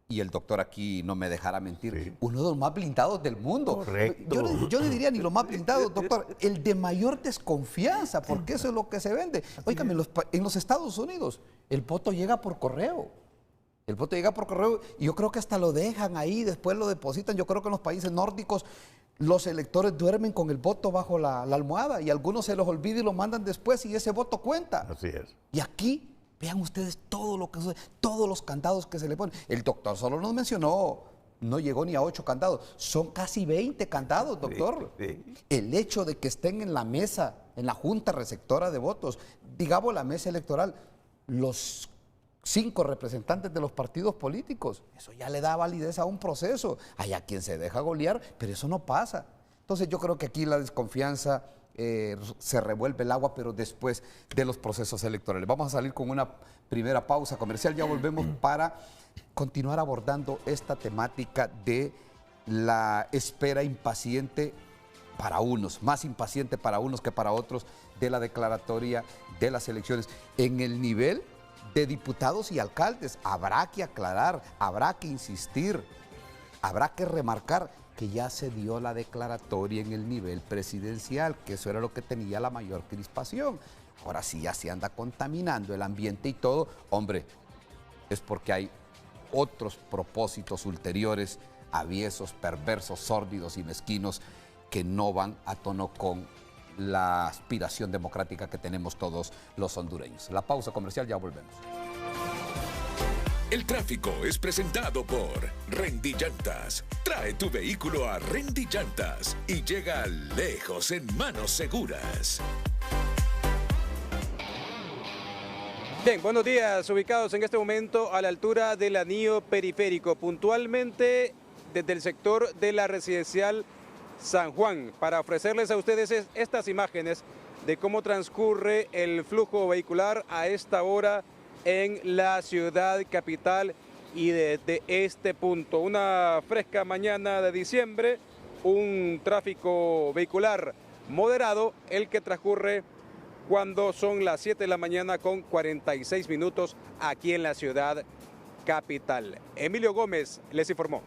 y el doctor aquí no me dejará mentir, sí, uno de los más blindados del mundo. Correcto. Yo no diría ni los más blindados, doctor, el de mayor desconfianza, porque eso es lo que se vende. Óigame, en los Estados Unidos el voto llega por correo. El voto llega por correo y yo creo que hasta lo dejan ahí, después lo depositan. Yo creo que en los países nórdicos los electores duermen con el voto bajo la almohada y algunos se los olvida y lo mandan después y ese voto cuenta. Así es. Y aquí, vean ustedes todo lo que sucede, todos los candados que se le ponen. El doctor solo nos mencionó, no llegó ni a 8 candados, son casi 20 candados, doctor. Sí. El hecho de que estén en la mesa, en la junta receptora de votos, digamos la mesa electoral, los 5 representantes de los partidos políticos, eso ya le da validez a un proceso. Hay a quien se deja golear, pero eso no pasa. Entonces yo creo que aquí la desconfianza se revuelve el agua, pero después de los procesos electorales. Vamos a salir con una primera pausa comercial, ya volvemos para continuar abordando esta temática de la espera impaciente para unos, más impaciente para unos que para otros, de la declaratoria de las elecciones. En el nivel de diputados y alcaldes habrá que aclarar, habrá que insistir, habrá que remarcar que ya se dio la declaratoria en el nivel presidencial, que eso era lo que tenía la mayor crispación. Ahora sí ya se anda contaminando el ambiente y todo, hombre, es porque hay otros propósitos ulteriores, aviesos, perversos, sórdidos y mezquinos que no van a tono con la aspiración democrática que tenemos todos los hondureños. La pausa comercial, ya volvemos. El tráfico es presentado por Rendy Llantas. Trae tu vehículo a Rendy Llantas y llega lejos en manos seguras. Bien, buenos días, ubicados en este momento a la altura del anillo periférico, puntualmente desde el sector de la residencial San Juan, para ofrecerles a ustedes estas imágenes de cómo transcurre el flujo vehicular a esta hora en la ciudad capital y desde este punto. Una fresca mañana de diciembre, un tráfico vehicular moderado, el que transcurre cuando son las 7 de la mañana con 46 minutos aquí en la ciudad capital. Emilio Gómez les informó.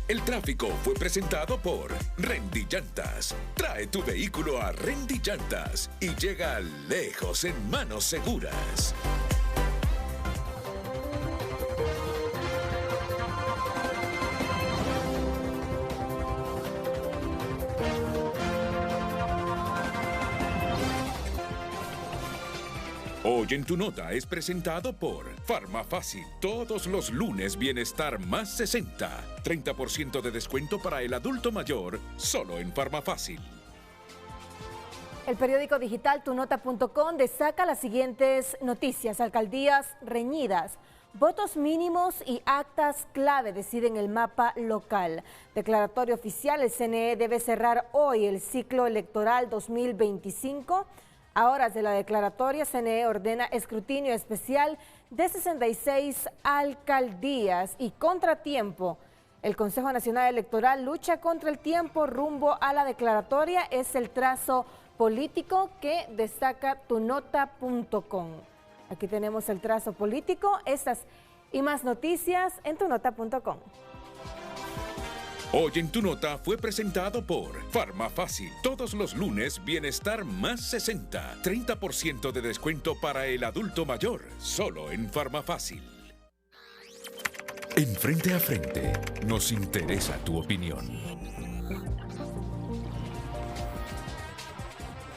El tráfico fue presentado por Rendy Llantas. Trae tu vehículo a Rendy Llantas y llega lejos en manos seguras. Hoy en tu nota es presentado por Farmafácil. Todos los lunes Bienestar más 60. 30% de descuento para el adulto mayor, solo en Farmafácil. El periódico digital tunota.com destaca las siguientes noticias. Alcaldías reñidas. Votos mínimos y actas clave deciden el mapa local. Declaratorio oficial, el CNE debe cerrar hoy el ciclo electoral 2025. A horas de la declaratoria, CNE ordena escrutinio especial de 66 alcaldías y contratiempo. El Consejo Nacional Electoral lucha contra el tiempo rumbo a la declaratoria. Es el trazo político que destaca tunota.com. Aquí tenemos el trazo político. Estas y más noticias en tunota.com. Hoy en tu nota fue presentado por Farmafácil. Todos los lunes Bienestar más 60. 30% de descuento para el adulto mayor, solo en Farmafácil. En Frente a Frente nos interesa tu opinión.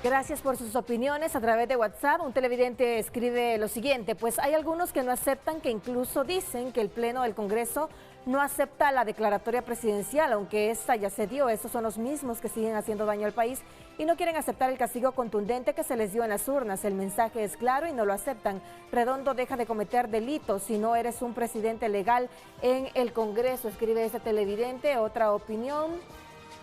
Gracias por sus opiniones a través de WhatsApp. Un televidente escribe lo siguiente: pues hay algunos que no aceptan, que incluso dicen que el Pleno del Congreso no acepta la declaratoria presidencial, aunque esta ya se dio. Estos son los mismos que siguen haciendo daño al país y no quieren aceptar el castigo contundente que se les dio en las urnas. El mensaje es claro y no lo aceptan. Redondo deja de cometer delitos si no eres un presidente legal en el Congreso, escribe este televidente. Otra opinión.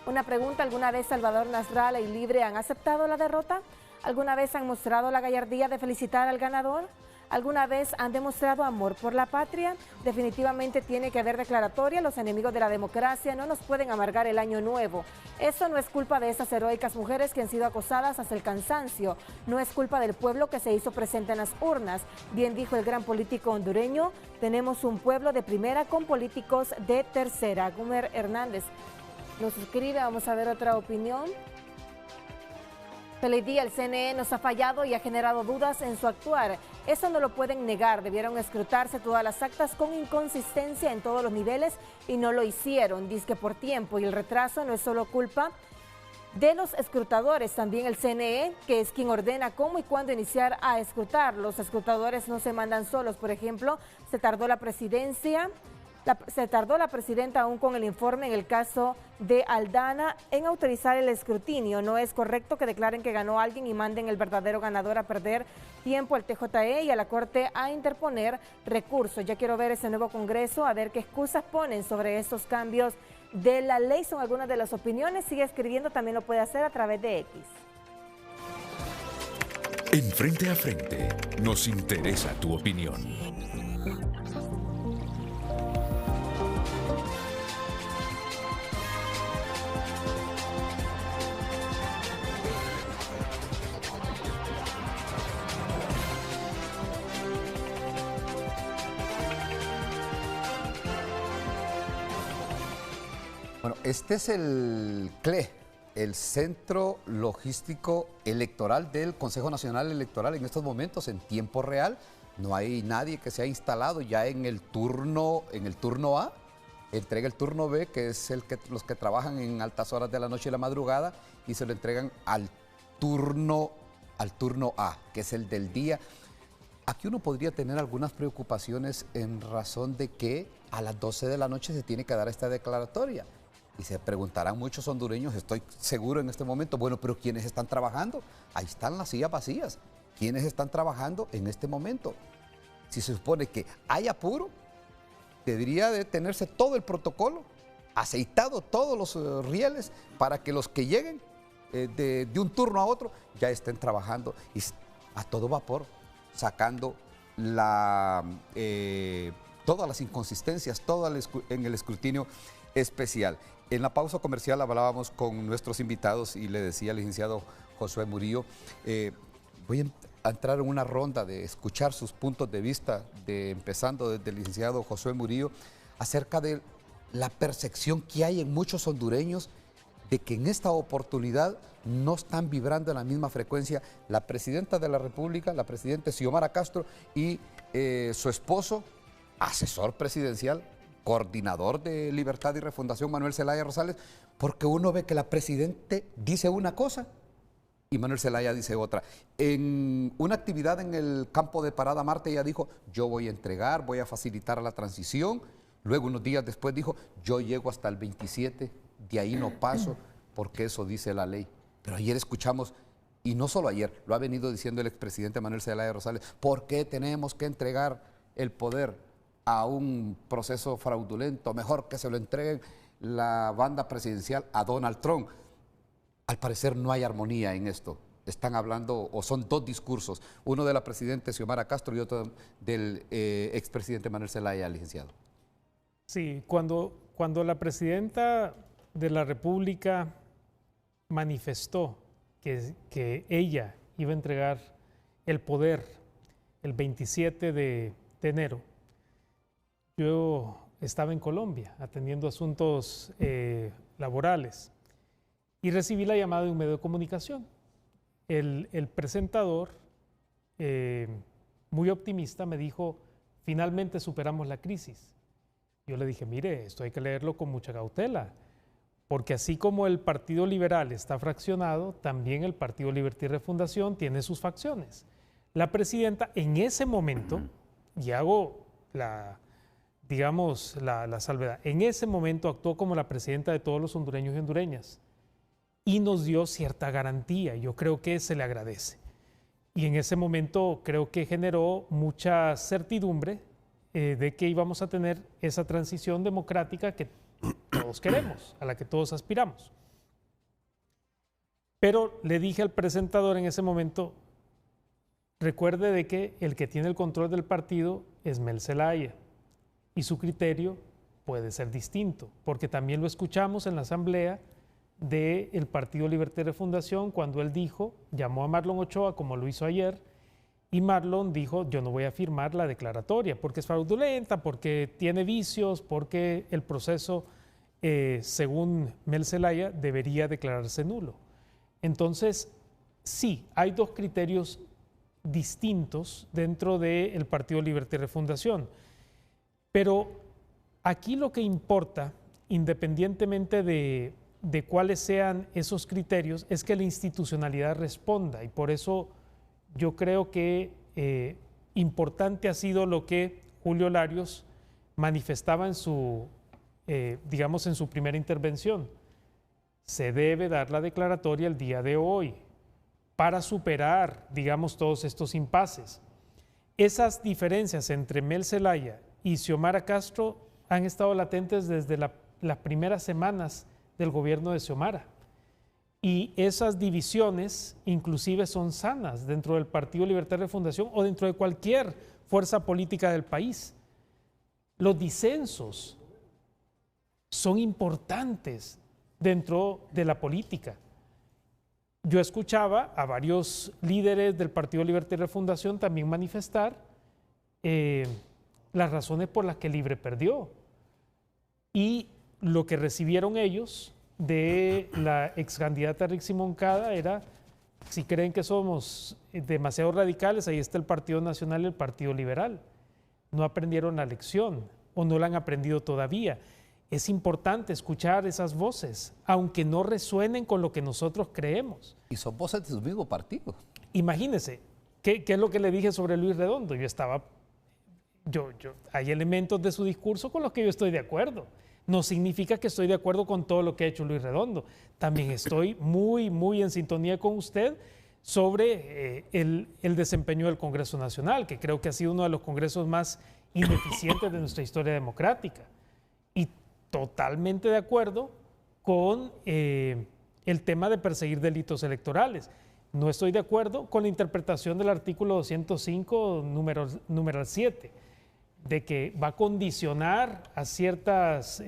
Una pregunta: ¿alguna vez Salvador Nasralla y Libre han aceptado la derrota? ¿Alguna vez han mostrado la gallardía de felicitar al ganador? ¿Alguna vez han demostrado amor por la patria? Definitivamente tiene que haber declaratoria. Los enemigos de la democracia no nos pueden amargar el año nuevo. Eso no es culpa de esas heroicas mujeres que han sido acosadas hasta el cansancio. No es culpa del pueblo que se hizo presente en las urnas. Bien dijo el gran político hondureño: tenemos un pueblo de primera con políticos de tercera. Gumer Hernández nos escribe. Vamos a ver otra opinión. Feliz día, el CNE nos ha fallado y ha generado dudas en su actuar. Eso no lo pueden negar. Debieron escrutarse todas las actas con inconsistencia en todos los niveles y no lo hicieron. Dice que por tiempo y el retraso no es solo culpa de los escrutadores, también el CNE, que es quien ordena cómo y cuándo iniciar a escrutar. Los escrutadores no se mandan solos. Por ejemplo, se tardó la presidenta aún con el informe en el caso de Aldana en autorizar el escrutinio. No es correcto que declaren que ganó alguien y manden el verdadero ganador a perder tiempo al TJE y a la Corte a interponer recursos. Ya quiero ver ese nuevo Congreso, a ver qué excusas ponen sobre estos cambios de la ley. Son algunas de las opiniones. Sigue escribiendo, también lo puede hacer a través de X. En Frente a Frente nos interesa tu opinión. Bueno, este es el CLE, el Centro Logístico Electoral del Consejo Nacional Electoral, en estos momentos en tiempo real. No hay nadie que se ha instalado ya en el turno A, entrega el turno B, que es los que trabajan en altas horas de la noche y la madrugada, y se lo entregan al turno A, que es el del día. Aquí uno podría tener algunas preocupaciones en razón de que a las 12 de la noche se tiene que dar esta declaratoria. Y se preguntarán muchos hondureños, estoy seguro en este momento, bueno, pero ¿quiénes están trabajando? Ahí están las sillas vacías. ¿Quiénes están trabajando en este momento? Si se supone que hay apuro, debería de tenerse todo el protocolo, aceitado todos los rieles para que los que lleguen de un turno a otro ya estén trabajando y a todo vapor, sacando todas las inconsistencias, en el escrutinio especial. En la pausa comercial hablábamos con nuestros invitados y le decía al licenciado Josué Murillo, voy a entrar en una ronda de escuchar sus puntos de vista, empezando desde el licenciado Josué Murillo, acerca de la percepción que hay en muchos hondureños de que en esta oportunidad no están vibrando en la misma frecuencia la presidenta de la República, la presidenta Xiomara Castro y su esposo, asesor presidencial, coordinador de Libertad y Refundación, Manuel Zelaya Rosales, porque uno ve que la presidenta dice una cosa y Manuel Zelaya dice otra. En una actividad en el campo de Parada Marte ella dijo, yo voy a entregar, voy a facilitar la transición. Luego unos días después dijo, yo llego hasta el 27, de ahí no paso, porque eso dice la ley. Pero ayer escuchamos, y no solo ayer, lo ha venido diciendo el expresidente Manuel Zelaya Rosales, ¿por qué tenemos que entregar el poder a un proceso fraudulento? Mejor que se lo entreguen la banda presidencial a Donald Trump. Al parecer no hay armonía en esto. Están hablando, o son dos discursos, uno de la presidenta Xiomara Castro y otro del expresidente Manuel Zelaya, licenciado. Sí, cuando la presidenta de la República manifestó que ella iba a entregar el poder el 27 de enero, yo estaba en Colombia atendiendo asuntos laborales y recibí la llamada de un medio de comunicación. El presentador, muy optimista, me dijo, finalmente superamos la crisis. Yo le dije, mire, esto hay que leerlo con mucha cautela, porque así como el Partido Liberal está fraccionado, también el Partido Libertad y Refundación tiene sus facciones. La presidenta en ese momento, y hago la salvedad, en ese momento actuó como la presidenta de todos los hondureños y hondureñas y nos dio cierta garantía. Yo creo que se le agradece. Y en ese momento creo que generó mucha certidumbre de que íbamos a tener esa transición democrática que todos queremos, a la que todos aspiramos. Pero le dije al presentador en ese momento, recuerde de que el que tiene el control del partido es Mel Zelaya y su criterio puede ser distinto, porque también lo escuchamos en la asamblea del Partido Libertad y Refundación cuando él dijo, llamó a Marlon Ochoa como lo hizo ayer, y Marlon dijo, yo no voy a firmar la declaratoria porque es fraudulenta, porque tiene vicios, porque el proceso, según Mel Zelaya, debería declararse nulo. Entonces, sí, hay dos criterios distintos dentro del Partido Libertad y Refundación, pero aquí lo que importa, independientemente de cuáles sean esos criterios, es que la institucionalidad responda, y por eso yo creo que importante ha sido lo que Julio Larios manifestaba en su primera intervención. Se debe dar la declaratoria el día de hoy para superar, todos estos impases. Esas diferencias entre Mel Zelaya y Xiomara Castro han estado latentes desde las primeras semanas del gobierno de Xiomara. Y esas divisiones inclusive son sanas dentro del Partido Libertad y Refundación o dentro de cualquier fuerza política del país. Los disensos son importantes dentro de la política. Yo escuchaba a varios líderes del Partido Libertad y Refundación también manifestar las razones por las que Libre perdió. Y lo que recibieron ellos de la ex candidata Rixi Moncada era Si creen que somos demasiado radicales, ahí está el Partido Nacional y el Partido Liberal. No aprendieron la lección o no la han aprendido todavía. Es importante escuchar esas voces, aunque no resuenen con lo que nosotros creemos. Y son voces de su mismo partido. Imagínense, ¿qué es lo que le dije sobre Luis Redondo? Hay elementos de su discurso con los que yo estoy de acuerdo. No significa que estoy de acuerdo con todo lo que ha hecho Luis Redondo. También estoy muy, muy en sintonía con usted sobre el desempeño del Congreso Nacional, que creo que ha sido uno de los congresos más ineficientes de nuestra historia democrática. Y totalmente de acuerdo con el tema de perseguir delitos electorales. No estoy de acuerdo con la interpretación del artículo 205, numeral 7, de que va a condicionar a ciertos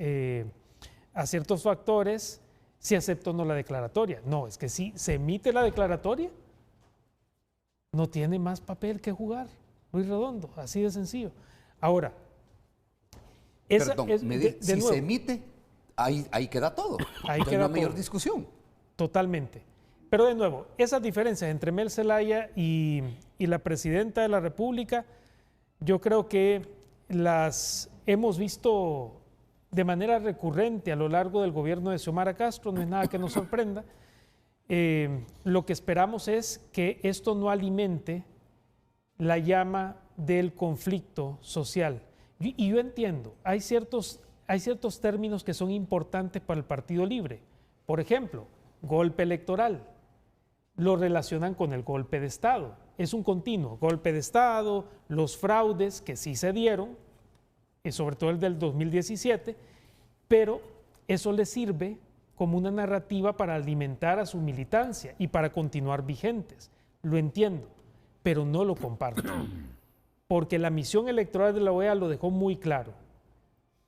factores si acepto o no la declaratoria. No, es que si se emite la declaratoria, no tiene más papel que jugar Luis Redondo, así de sencillo. Ahora, si se emite, ahí queda todo. Ahí queda no hay mayor discusión. Totalmente. Pero de nuevo, esas diferencias entre Mel Zelaya y la presidenta de la República, yo creo que las hemos visto de manera recurrente a lo largo del gobierno de Xiomara Castro, no es nada que nos sorprenda. Lo que esperamos es que esto no alimente la llama del conflicto social. Y yo entiendo, hay ciertos términos que son importantes para el Partido Libre. Por ejemplo, golpe electoral. Lo relacionan con el golpe de Estado. Es un continuo, golpe de Estado, los fraudes que sí se dieron, sobre todo el del 2017, pero eso les sirve como una narrativa para alimentar a su militancia y para continuar vigentes. Lo entiendo, pero no lo comparto, porque la misión electoral de la OEA lo dejó muy claro.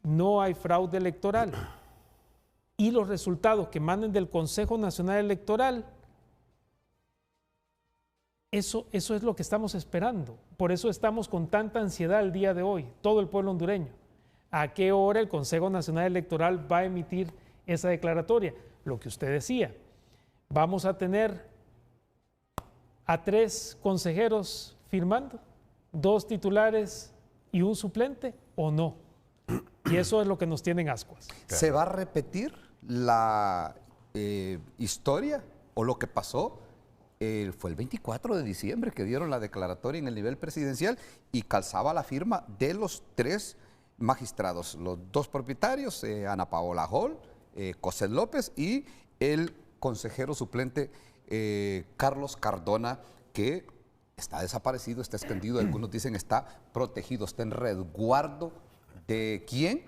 No hay fraude electoral y los resultados que manden del Consejo Nacional Electoral, eso es lo que estamos esperando. Por eso estamos con tanta ansiedad el día de hoy, todo el pueblo hondureño. ¿A qué hora el Consejo Nacional Electoral va a emitir esa declaratoria? Lo que usted decía, vamos a tener a 3 consejeros firmando, 2 titulares y un suplente, ¿o no? Y eso es lo que nos tiene en ascuas. ¿Se va a repetir la historia o lo que pasó? Fue el 24 de diciembre que dieron la declaratoria en el nivel presidencial y calzaba la firma de los 3 magistrados, los 2 propietarios, Ana Paola Hall, Cosette López y el consejero suplente Carlos Cardona, que está desaparecido, está escondido, algunos dicen está protegido, está en resguardo. ¿De quién?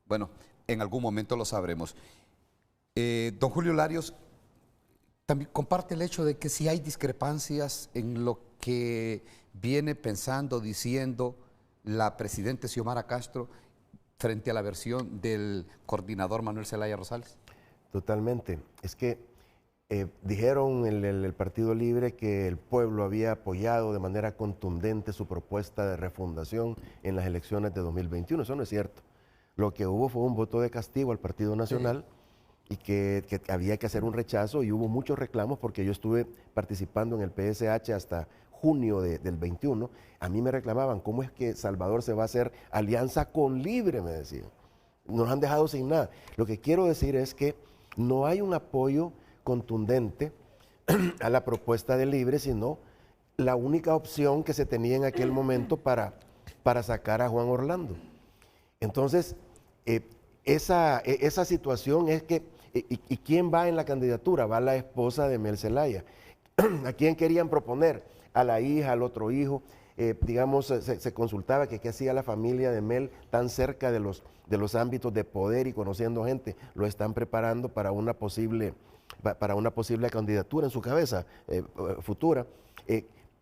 Bueno, en algún momento lo sabremos. Don Julio Larios, también comparte el hecho de que si hay discrepancias en lo que viene pensando, diciendo la presidenta Xiomara Castro frente a la versión del coordinador Manuel Zelaya Rosales. Totalmente. Es que dijeron en el Partido Libre que el pueblo había apoyado de manera contundente su propuesta de refundación en las elecciones de 2021. Eso no es cierto. Lo que hubo fue un voto de castigo al Partido Nacional. Sí. Y que había que hacer un rechazo y hubo muchos reclamos porque yo estuve participando en el PSH hasta junio del 21. A mí me reclamaban, ¿cómo es que Salvador se va a hacer alianza con Libre? Me decían. Nos han dejado sin nada. Lo que quiero decir es que no hay un apoyo contundente a la propuesta de Libre, sino la única opción que se tenía en aquel momento para sacar a Juan Orlando. Entonces, esa situación es que ¿y quién va en la candidatura? Va la esposa de Mel Zelaya. ¿A quién querían proponer? A la hija, al otro hijo. Digamos, se consultaba que qué hacía la familia de Mel tan cerca de los ámbitos de poder y conociendo gente. Lo están preparando para una posible candidatura en su cabeza futura.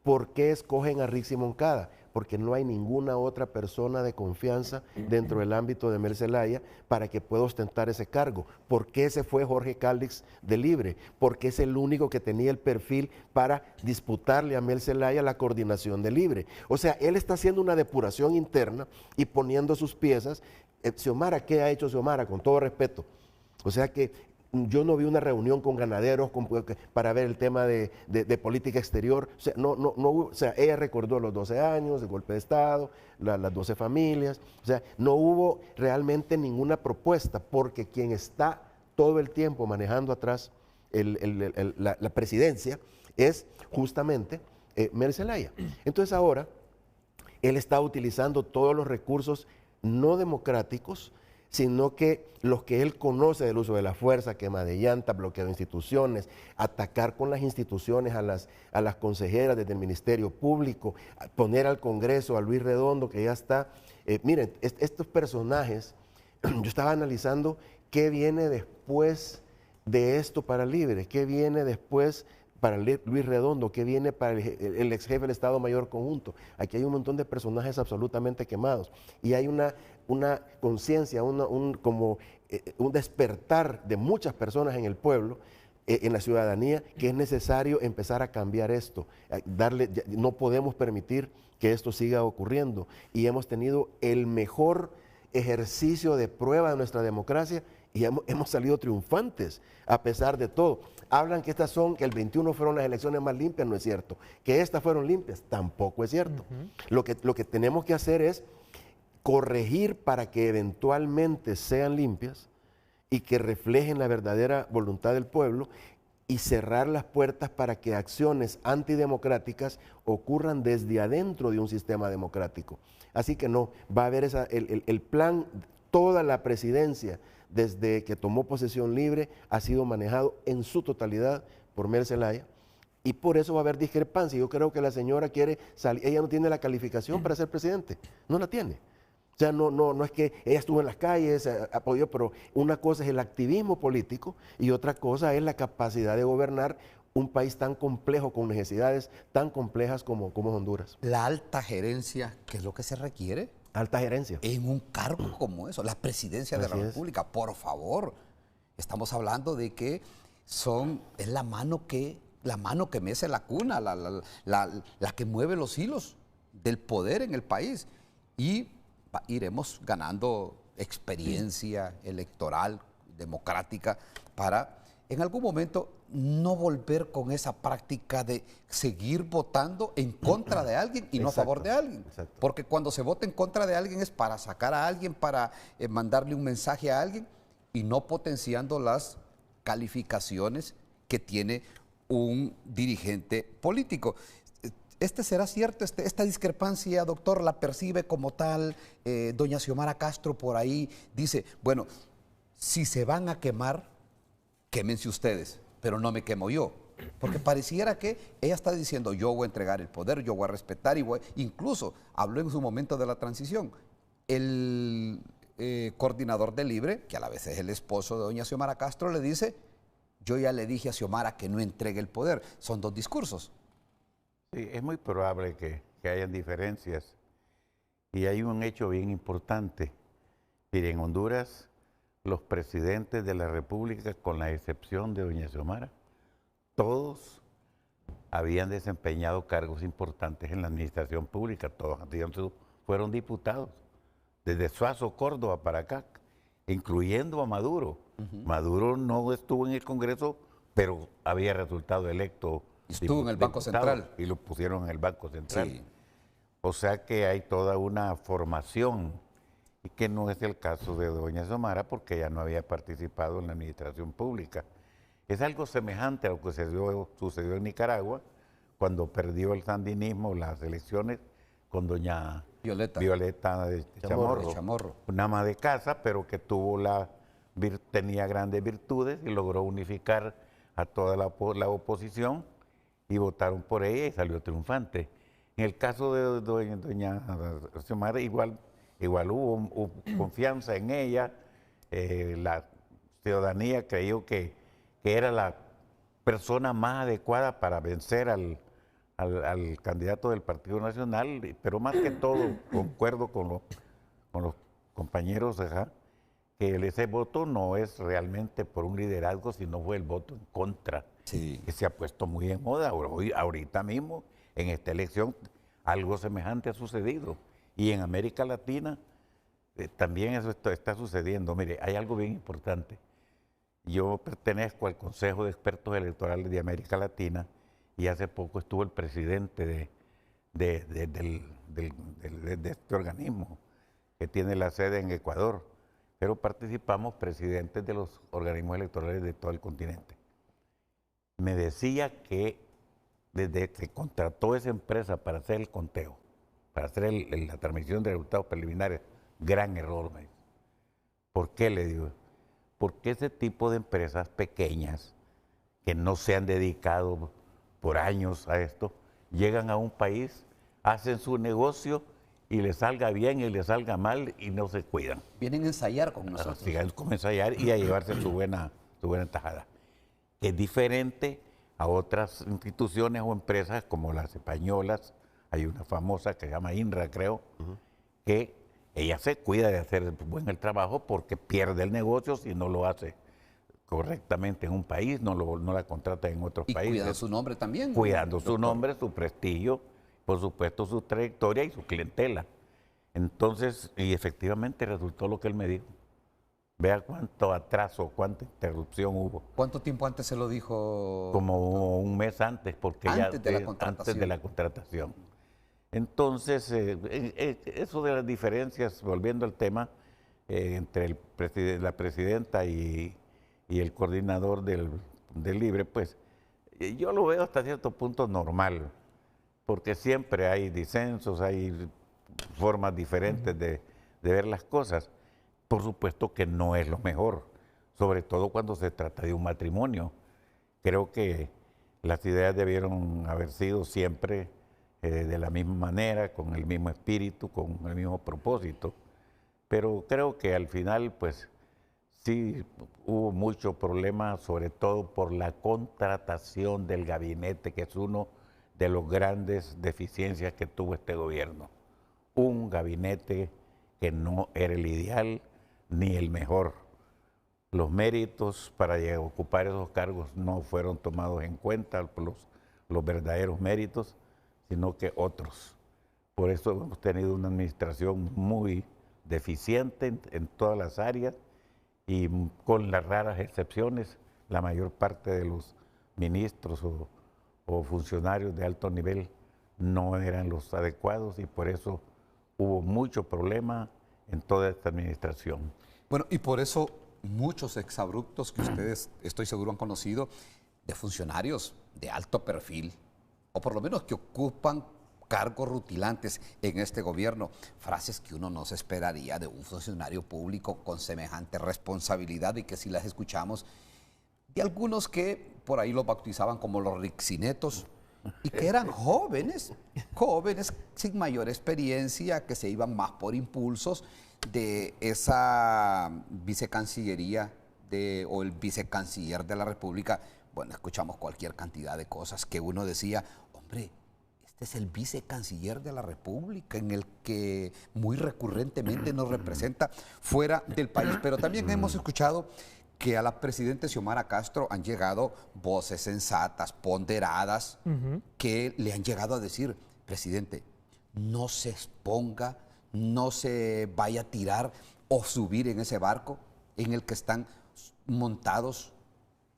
¿Por qué escogen a Rixi Moncada? Porque no hay ninguna otra persona de confianza dentro del ámbito de Mel Zelaya para que pueda ostentar ese cargo. ¿Por qué se fue Jorge Caldix de Libre? Porque es el único que tenía el perfil para disputarle a Mel Zelaya la coordinación de Libre. O sea, él está haciendo una depuración interna y poniendo sus piezas. Xiomara, ¿qué ha hecho Xiomara? Con todo respeto. O sea que yo no vi una reunión con ganaderos para ver el tema de política exterior. O sea, no hubo, o sea, ella recordó los 12 años, el golpe de Estado, las 12 familias. O sea, no hubo realmente ninguna propuesta, porque quien está todo el tiempo manejando atrás la presidencia es justamente Mel Zelaya. Entonces ahora él está utilizando todos los recursos no democráticos, sino que los que él conoce del uso de la fuerza, quema de llanta, bloqueo de instituciones, atacar con las instituciones a las consejeras desde el Ministerio Público, poner al Congreso, a Luis Redondo, que ya está. Miren, estos personajes, yo estaba analizando qué viene después de esto para Libre, qué viene después para Luis Redondo, qué viene para el ex jefe del Estado Mayor Conjunto. Aquí hay un montón de personajes absolutamente quemados y hay una conciencia, un despertar de muchas personas en el pueblo, en la ciudadanía, que es necesario empezar a cambiar esto. No podemos permitir que esto siga ocurriendo, y hemos tenido el mejor ejercicio de prueba de nuestra democracia y hemos salido triunfantes a pesar de todo. Hablan que que el 21 fueron las elecciones más limpias, no es cierto. Que estas fueron limpias, tampoco es cierto. Lo que tenemos que hacer es corregir para que eventualmente sean limpias y que reflejen la verdadera voluntad del pueblo, y cerrar las puertas para que acciones antidemocráticas ocurran desde adentro de un sistema democrático. Así que no, va a haber el plan, toda la presidencia desde que tomó posesión Libre ha sido manejado en su totalidad por Mel Zelaya, y por eso va a haber discrepancia. Yo creo que la señora quiere salir, ella no tiene la calificación para ser presidente, no la tiene. O sea, no es que ella estuvo en las calles, apoyó, pero una cosa es el activismo político y otra cosa es la capacidad de gobernar un país tan complejo, con necesidades tan complejas como Honduras. La alta gerencia, ¿qué es lo que se requiere? Alta gerencia. En un cargo como eso, la presidencia de la República, por favor. Estamos hablando de que es la mano que mece la cuna, la que mueve los hilos del poder en el país. Y iremos ganando experiencia electoral, democrática, para en algún momento no volver con esa práctica de seguir votando en contra de alguien y no a favor de alguien. Exacto. Porque cuando se vota en contra de alguien es para sacar a alguien, para mandarle un mensaje a alguien, y no potenciando las calificaciones que tiene un dirigente político. ¿Será cierto? ¿Esta discrepancia, doctor, la percibe como tal? Doña Xiomara Castro por ahí dice, bueno, si se van a quemar, quémense ustedes, pero no me quemo yo. Porque pareciera que ella está diciendo, yo voy a entregar el poder, yo voy a respetar, incluso habló en su momento de la transición. El coordinador de Libre, que a la vez es el esposo de doña Xiomara Castro, le dice, yo ya le dije a Xiomara que no entregue el poder. Son dos discursos. Sí, es muy probable que hayan diferencias. Y hay un hecho bien importante. Mire, en Honduras, los presidentes de la República, con la excepción de doña Xiomara, todos habían desempeñado cargos importantes en la administración pública. Todos fueron diputados, desde Suazo, Córdoba para acá, incluyendo a Maduro. Maduro no estuvo en el Congreso, pero había resultado electo. Estuvo en el Banco Central. Y lo pusieron en el Banco Central. Sí. O sea que hay toda una formación, y que no es el caso de doña Xiomara, porque ella no había participado en la administración pública. Es algo semejante a lo que sucedió en Nicaragua, cuando perdió el sandinismo las elecciones con doña Violeta de Chamorro, una ama de casa, pero que tenía grandes virtudes y logró unificar a toda la oposición, y votaron por ella y salió triunfante. En el caso de doña Xiomara, igual hubo confianza en ella. La ciudadanía creyó que era la persona más adecuada para vencer al candidato del Partido Nacional, pero más que todo, concuerdo con los compañeros, que ese voto no es realmente por un liderazgo, sino fue el voto en contra, que se ha puesto muy en moda. Ahorita mismo, en esta elección, algo semejante ha sucedido. Y en América Latina también eso está sucediendo. Mire, hay algo bien importante. Yo pertenezco al Consejo de Expertos Electorales de América Latina y hace poco estuvo el presidente de este organismo que tiene la sede en Ecuador, pero participamos presidentes de los organismos electorales de todo el continente. Me decía que desde que contrató esa empresa para hacer el conteo, para hacer la transmisión de resultados preliminares, gran error, me dice. ¿Por qué? Le digo, porque ese tipo de empresas pequeñas que no se han dedicado por años a esto, llegan a un país, hacen su negocio y les salga bien y les salga mal y no se cuidan. Vienen a ensayar con nosotros. Sí, como a ensayar y a llevarse su buena tajada. Es diferente a otras instituciones o empresas como las españolas. Hay una famosa que se llama INRA, creo, que ella se cuida de hacer buen el trabajo porque pierde el negocio si no lo hace correctamente en un país, no la contrata en otros países. Y cuidando su nombre también. Cuidando su nombre, su prestigio, por supuesto su trayectoria y su clientela. Entonces, y efectivamente resultó lo que él me dijo. Vea cuánto atraso, cuánta interrupción hubo. ¿Cuánto tiempo antes se lo dijo? Como un mes antes, porque antes de la contratación. Antes de la contratación. Entonces, eso de las diferencias, volviendo al tema, entre la presidenta y el coordinador del Libre, pues yo lo veo hasta cierto punto normal, porque siempre hay disensos, hay formas diferentes de ver las cosas. Por supuesto que no es lo mejor, sobre todo cuando se trata de un matrimonio. Creo que las ideas debieron haber sido siempre de la misma manera, con el mismo espíritu, con el mismo propósito. Pero creo que al final, pues, sí hubo mucho problema, sobre todo por la contratación del gabinete, que es uno de los grandes deficiencias que tuvo este gobierno. Un gabinete que no era el ideal ni el mejor. Los méritos para ocupar esos cargos no fueron tomados en cuenta, los verdaderos méritos, sino que otros. Por eso hemos tenido una administración muy deficiente en todas las áreas y con las raras excepciones, la mayor parte de los ministros o funcionarios de alto nivel no eran los adecuados y por eso hubo mucho problema en toda esta administración. Bueno, y por eso muchos exabruptos que ustedes, estoy seguro, han conocido de funcionarios de alto perfil, o por lo menos que ocupan cargos rutilantes en este gobierno, frases que uno no se esperaría de un funcionario público con semejante responsabilidad y que si las escuchamos, de algunos que por ahí los bautizaban como los rixinetos, y que eran jóvenes sin mayor experiencia, que se iban más por impulsos de esa vicecancillería o el vicecanciller de la República. Bueno, escuchamos cualquier cantidad de cosas que uno decía, hombre, este es el vicecanciller de la República, en el que muy recurrentemente nos representa fuera del país. Pero también hemos escuchado que a la presidenta Xiomara Castro han llegado voces sensatas, ponderadas, que le han llegado a decir, presidente, no se exponga, no se vaya a tirar o subir en ese barco en el que están montados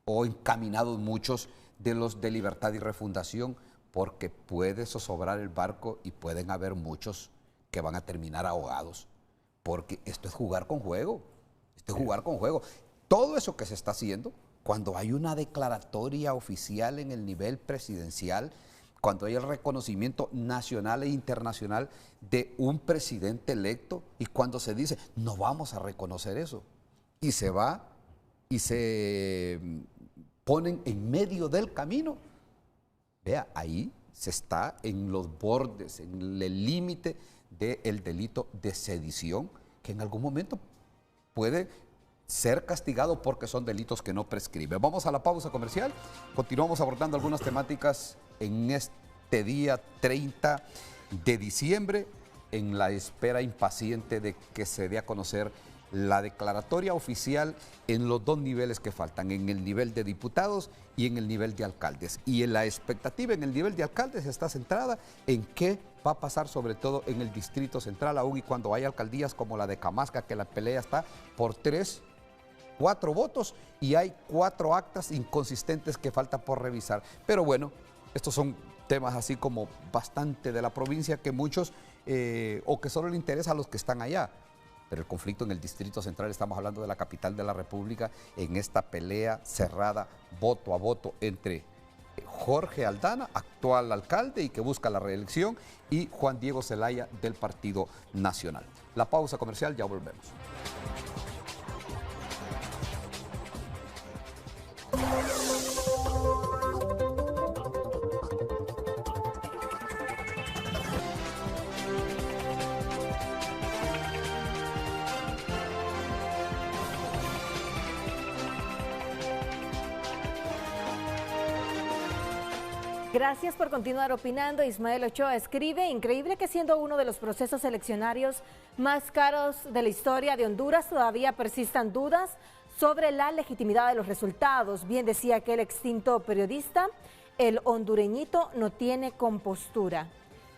o encaminados muchos de los de Libertad y Refundación, porque puede zozobrar el barco y pueden haber muchos que van a terminar ahogados, porque esto es jugar con fuego, jugar con fuego. Todo eso que se está haciendo, cuando hay una declaratoria oficial en el nivel presidencial, cuando hay el reconocimiento nacional e internacional de un presidente electo, y cuando se dice, no vamos a reconocer eso, y se va y se ponen en medio del camino, vea, ahí se está en los bordes, en el límite del delito de sedición, que en algún momento puede ser castigado porque son delitos que no prescriben. Vamos a la pausa comercial, continuamos abordando algunas temáticas en este día 30 de diciembre, en la espera impaciente de que se dé a conocer la declaratoria oficial en los dos niveles que faltan, en el nivel de diputados y en el nivel de alcaldes. Y en la expectativa en el nivel de alcaldes está centrada en qué va a pasar, sobre todo en el Distrito Central, aún y cuando hay alcaldías como la de Camasca, que la pelea está por 3 4 votos y hay 4 actas inconsistentes que falta por revisar. Pero bueno, estos son temas así como bastante de la provincia que muchos, o que solo le interesa a los que están allá. Pero el conflicto en el Distrito Central, estamos hablando de la capital de la República, en esta pelea cerrada, voto a voto entre Jorge Aldana, actual alcalde y que busca la reelección, y Juan Diego Zelaya del Partido Nacional. La pausa comercial, ya volvemos. Gracias por continuar opinando. Ismael Ochoa escribe: increíble que siendo uno de los procesos eleccionarios más caros de la historia de Honduras todavía persistan dudas sobre la legitimidad de los resultados. Bien decía aquel extinto periodista, el hondureñito no tiene compostura.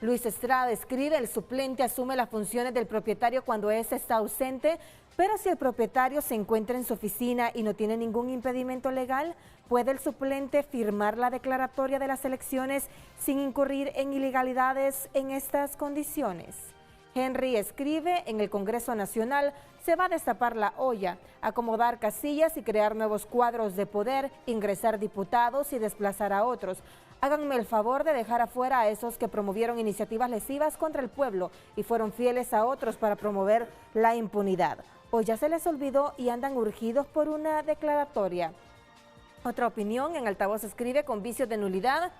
Luis Estrada escribe: el suplente asume las funciones del propietario cuando éste está ausente, pero si el propietario se encuentra en su oficina y no tiene ningún impedimento legal, ¿puede el suplente firmar la declaratoria de las elecciones sin incurrir en ilegalidades en estas condiciones? Henry escribe: en el Congreso Nacional se va a destapar la olla, acomodar casillas y crear nuevos cuadros de poder, ingresar diputados y desplazar a otros. Háganme el favor de dejar afuera a esos que promovieron iniciativas lesivas contra el pueblo y fueron fieles a otros para promover la impunidad. ¿O ya se les olvidó y andan urgidos por una declaratoria? Otra opinión, en Altavoz escribe: con vicios de nulidad,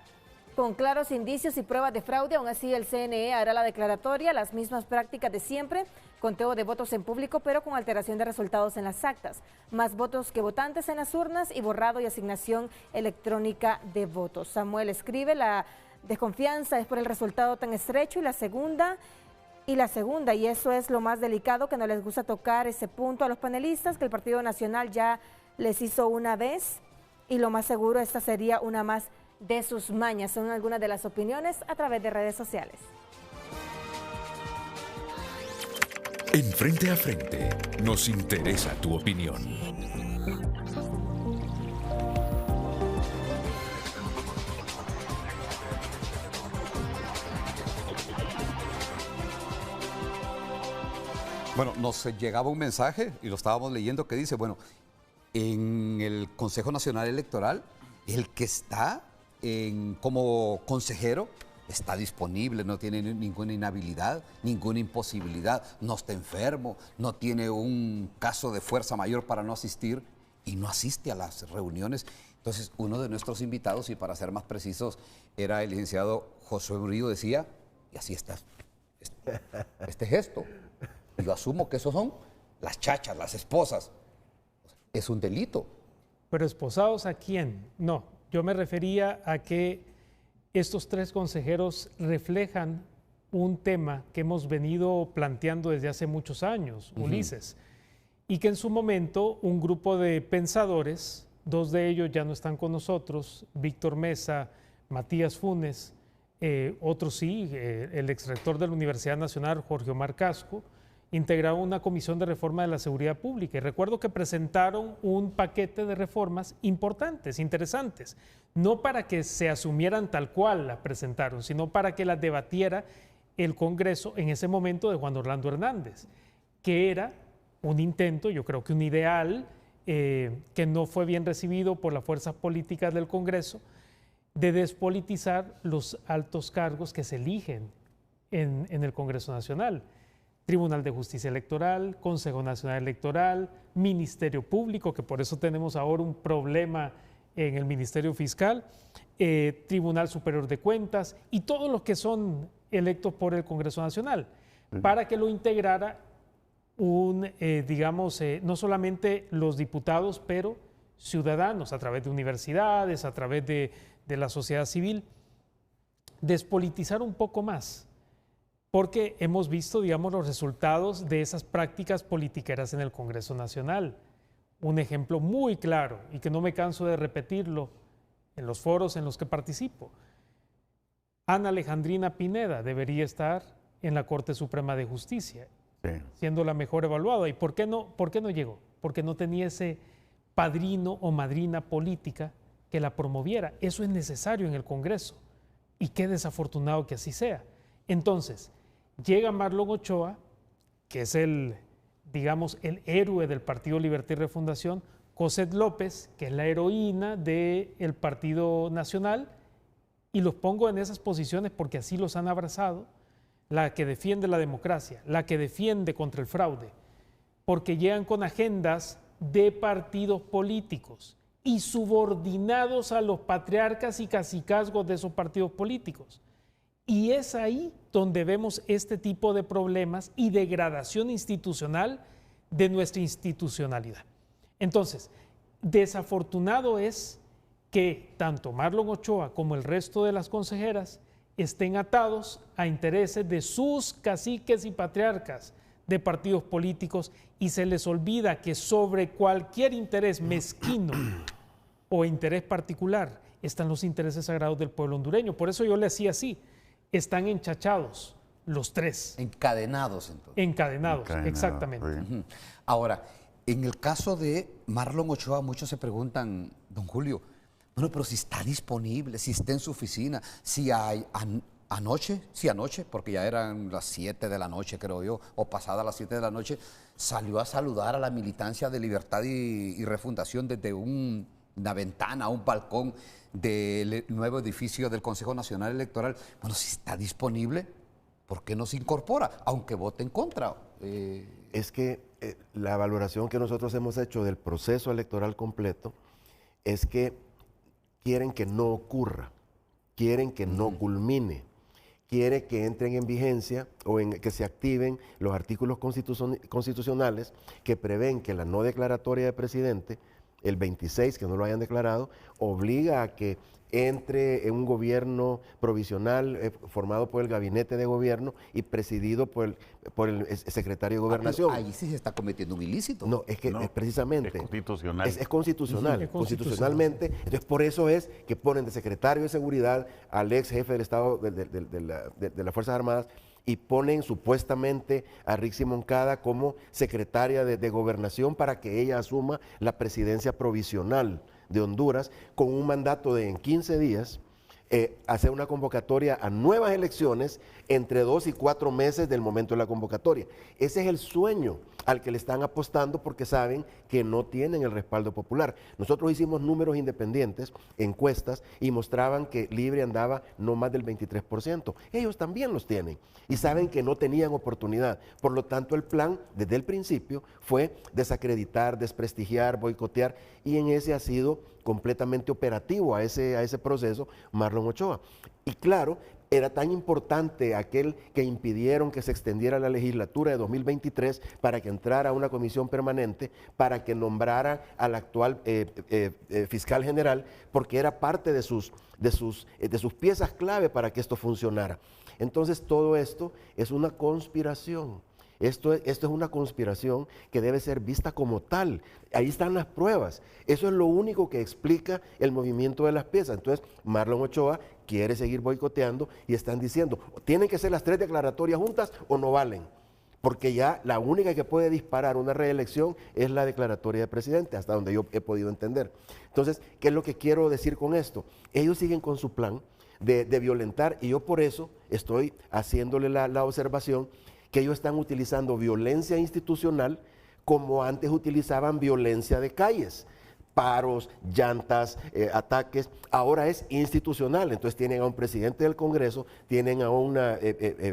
con claros indicios y pruebas de fraude, aún así el CNE hará la declaratoria, las mismas prácticas de siempre, conteo de votos en público pero con alteración de resultados en las actas, más votos que votantes en las urnas y borrado y asignación electrónica de votos. Samuel escribe: la desconfianza es por el resultado tan estrecho, y la segunda, y eso es lo más delicado, que no les gusta tocar ese punto a los panelistas, que el Partido Nacional ya les hizo una vez y lo más seguro esta sería una más de sus mañas. Son algunas de las opiniones a través de redes sociales. En Frente a Frente nos interesa tu opinión. Bueno, nos llegaba un mensaje y lo estábamos leyendo que dice, bueno, en el Consejo Nacional Electoral, el que está como consejero está disponible, no tiene ninguna inhabilidad, ninguna imposibilidad, no está enfermo, no tiene un caso de fuerza mayor para no asistir y no asiste a las reuniones. Entonces, uno de nuestros invitados, y para ser más precisos, era el licenciado Josué Murillo, decía, y así está este gesto. Yo asumo que esos son las chachas, las esposas. Es un delito. ¿Pero esposados a quién? No, yo me refería a que estos 3 consejeros reflejan un tema que hemos venido planteando desde hace muchos años, Ulises, y que en su momento un grupo de pensadores, 2 de ellos ya no están con nosotros, Víctor Mesa, Matías Funes, otro sí, el exrector de la Universidad Nacional, Jorge Omar Casco, integraron una comisión de reforma de la seguridad pública. Y recuerdo que presentaron un paquete de reformas importantes, interesantes, no para que se asumieran tal cual las presentaron, sino para que las debatiera el Congreso en ese momento de Juan Orlando Hernández, que era un intento, yo creo que un ideal, que no fue bien recibido por las fuerzas políticas del Congreso, de despolitizar los altos cargos que se eligen en el Congreso Nacional. Tribunal de Justicia Electoral, Consejo Nacional Electoral, Ministerio Público, que por eso tenemos ahora un problema en el Ministerio Fiscal, Tribunal Superior de Cuentas y todos los que son electos por el Congreso Nacional, para que lo integrara no solamente los diputados, pero ciudadanos, a través de universidades, a través de la sociedad civil, despolitizar un poco más. Porque hemos visto, digamos, los resultados de esas prácticas politiqueras en el Congreso Nacional. Un ejemplo muy claro, y que no me canso de repetirlo en los foros en los que participo. Ana Alejandrina Pineda debería estar en la Corte Suprema de Justicia, siendo la mejor evaluada. ¿Y por qué no llegó? porque no tenía ese padrino o madrina política que la promoviera. Eso es necesario en el Congreso y qué desafortunado que así sea. Entonces, llega Marlon Ochoa, que es digamos, el héroe del Partido Libertad y Refundación, Cosette López, que es la heroína del Partido Nacional, y los pongo en esas posiciones porque así los han abrazado, la que defiende la democracia, la que defiende contra el fraude, porque llegan con agendas de partidos políticos y subordinados a los patriarcas y cacicazgos de esos partidos políticos. Y es ahí donde vemos este tipo de problemas y degradación institucional de nuestra institucionalidad. Entonces, desafortunado es que tanto Marlon Ochoa como el resto de las consejeras estén atados a intereses de sus caciques y patriarcas de partidos políticos y se les olvida que sobre cualquier interés mezquino o interés particular están los intereses sagrados del pueblo hondureño. Por eso yo le decía así, están enchachados los tres. Encadenados, entonces. Encadenados, exactamente. Ujú. Ahora, en el caso de Marlon Ochoa, muchos se preguntan, don Julio, bueno, pero si está disponible, si está en su oficina, si hay anoche, porque ya eran las 7 de la noche, creo yo, o pasadas las 7 de la noche, salió a saludar a la militancia de Libertad y Refundación desde una ventana, un balcón del nuevo edificio del Consejo Nacional Electoral. Bueno, si está disponible, ¿por qué no se incorpora? Aunque vote en contra. Es que la valoración que nosotros hemos hecho del proceso electoral completo es que quieren que no ocurra, quieren que no culmine, quiere que entren en vigencia o que se activen los artículos constitucionales que prevén que la no declaratoria de presidente, el 26, que no lo hayan declarado, obliga a que entre en un gobierno provisional formado por el gabinete de gobierno y presidido por el secretario de Gobernación. Ahí sí se está cometiendo un ilícito. No, es que es precisamente... Es constitucional. Es constitucional, constitucionalmente. Entonces, por eso es que ponen de secretario de Seguridad al ex jefe del Estado de las Fuerzas Armadas y ponen supuestamente a Rixi Moncada como secretaria de Gobernación para que ella asuma la presidencia provisional de Honduras con un mandato de en 15 días hacer una convocatoria a nuevas elecciones entre 2 y 4 meses del momento de la convocatoria. Ese es el sueño al que le están apostando porque saben que no tienen el respaldo popular. Nosotros hicimos números independientes, encuestas, y mostraban que Libre andaba no más del 23%. Ellos también los tienen y saben que no tenían oportunidad. Por lo tanto, el plan desde el principio fue desacreditar, desprestigiar, boicotear, y en ese ha sido completamente operativo a ese proceso Marlon Ochoa. Y claro, era tan importante aquel que impidieron que se extendiera la legislatura de 2023 para que entrara una comisión permanente, para que nombrara al actual fiscal general, porque era parte de sus piezas clave para que esto funcionara. Entonces todo esto es una conspiración. Esto es una conspiración que debe ser vista como tal. Ahí están las pruebas. Eso es lo único que explica el movimiento de las piezas. Entonces, Marlon Ochoa quiere seguir boicoteando y están diciendo, tienen que ser las 3 declaratorias juntas o no valen. Porque ya la única que puede disparar una reelección es la declaratoria de presidente, hasta donde yo he podido entender. Entonces, ¿qué es lo que quiero decir con esto? Ellos siguen con su plan de violentar, y yo por eso estoy haciéndole la observación que ellos están utilizando violencia institucional como antes utilizaban violencia de calles, paros, llantas, ataques. Ahora es institucional. Entonces tienen a un presidente del Congreso, tienen a un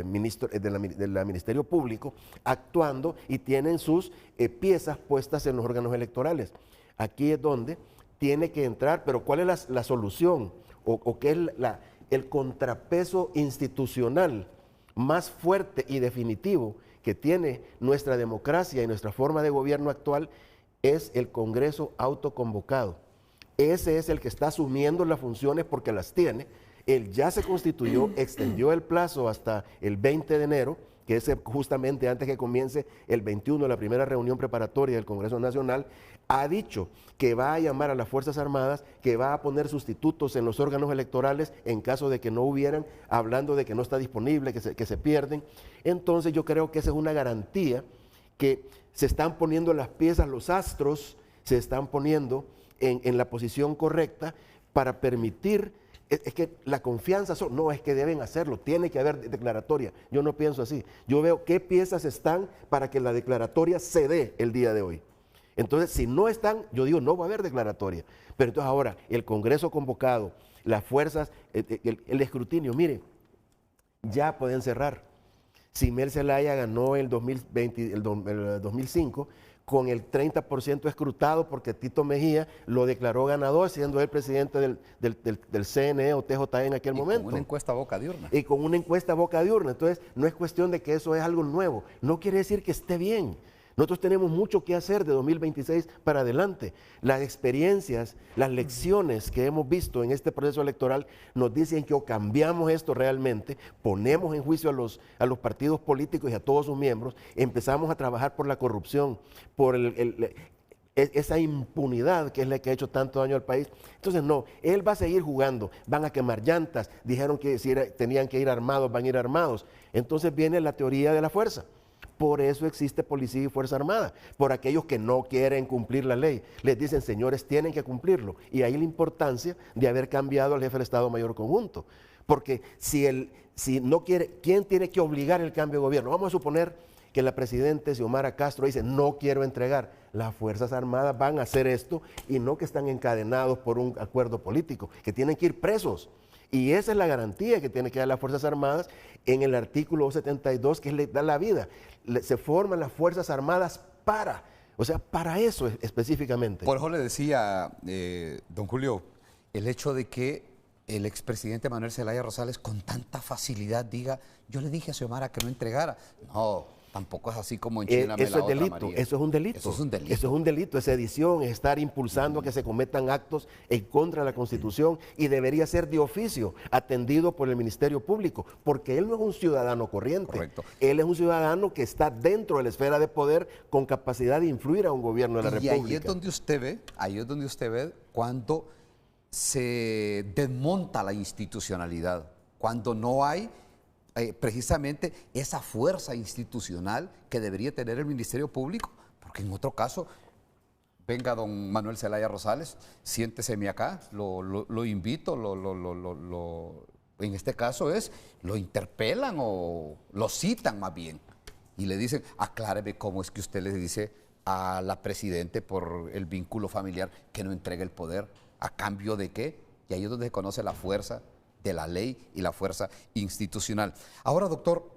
ministro del Ministerio Público actuando y tienen sus piezas puestas en los órganos electorales. Aquí es donde tiene que entrar, pero ¿cuál es la solución? ¿O qué es el contrapeso institucional más fuerte y definitivo que tiene nuestra democracia y nuestra forma de gobierno actual? Es el Congreso autoconvocado. Ese es el que está asumiendo las funciones porque las tiene. Él ya se constituyó, extendió el plazo hasta el 20 de enero, que es justamente antes que comience el 21, la primera reunión preparatoria del Congreso Nacional. Ha dicho que va a llamar a las Fuerzas Armadas, que va a poner sustitutos en los órganos electorales en caso de que no hubieran, hablando de que no está disponible, que se pierden. Entonces yo creo que esa es una garantía que se están poniendo las piezas, los astros se están poniendo en la posición correcta para permitir, es que la confianza, no es que deben hacerlo, tiene que haber declaratoria. Yo no pienso así. Yo veo qué piezas están para que la declaratoria se dé el día de hoy. Entonces, si no están, yo digo, no va a haber declaratoria. Pero entonces ahora, el Congreso convocado, las fuerzas, el escrutinio, mire, ya pueden cerrar. Si Mel Zelaya ganó el 2005 con el 30% escrutado porque Tito Mejía lo declaró ganador, siendo él presidente del CNE o TJE en aquel momento. Con una encuesta boca de urna. Y con una encuesta boca de urna. Entonces, no es cuestión de que eso es algo nuevo. No quiere decir que esté bien. Nosotros tenemos mucho que hacer de 2026 para adelante. Las experiencias, las lecciones que hemos visto en este proceso electoral nos dicen que o cambiamos esto realmente, ponemos en juicio a los partidos políticos y a todos sus miembros, empezamos a trabajar por la corrupción, por esa impunidad que es la que ha hecho tanto daño al país. Entonces no, él va a seguir jugando, van a quemar llantas, dijeron que si tenían que ir armados, van a ir armados. Entonces viene la teoría de la fuerza. Por eso existe policía y Fuerza Armada, por aquellos que no quieren cumplir la ley. Les dicen, señores, tienen que cumplirlo. Y ahí la importancia de haber cambiado al jefe del Estado Mayor Conjunto. Porque si no quiere, ¿quién tiene que obligar el cambio de gobierno? Vamos a suponer que la presidenta Xiomara Castro dice, no quiero entregar. Las Fuerzas Armadas van a hacer esto y no que están encadenados por un acuerdo político, que tienen que ir presos. Y esa es la garantía que tiene que dar las Fuerzas Armadas en el artículo 72, que le da la vida. Se forman las Fuerzas Armadas para eso específicamente. Por eso le decía, don Julio, el hecho de que el expresidente Manuel Zelaya Rosales con tanta facilidad diga, yo le dije a Xiomara que no entregara. No, tampoco es así como enchíname eso la es otra, delito, María. eso es un delito. Eso es un delito. Eso es un delito, es sedición, es estar impulsando a que se cometan actos en contra de la Constitución y debería ser de oficio, atendido por el Ministerio Público, porque él no es un ciudadano corriente. Correcto. Él es un ciudadano que está dentro de la esfera de poder con capacidad de influir a un gobierno de la República. Y ahí es donde usted ve cuando se desmonta la institucionalidad, cuando no hay precisamente esa fuerza institucional que debería tener el Ministerio Público, porque en otro caso, venga don Manuel Zelaya Rosales, siénteseme acá, lo invito, en este caso lo interpelan o lo citan más bien, y le dicen, acláreme cómo es que usted le dice a la presidente por el vínculo familiar que no entregue el poder, ¿a cambio de qué? Y ahí es donde se conoce la fuerza de la ley y la fuerza institucional. Ahora, doctor,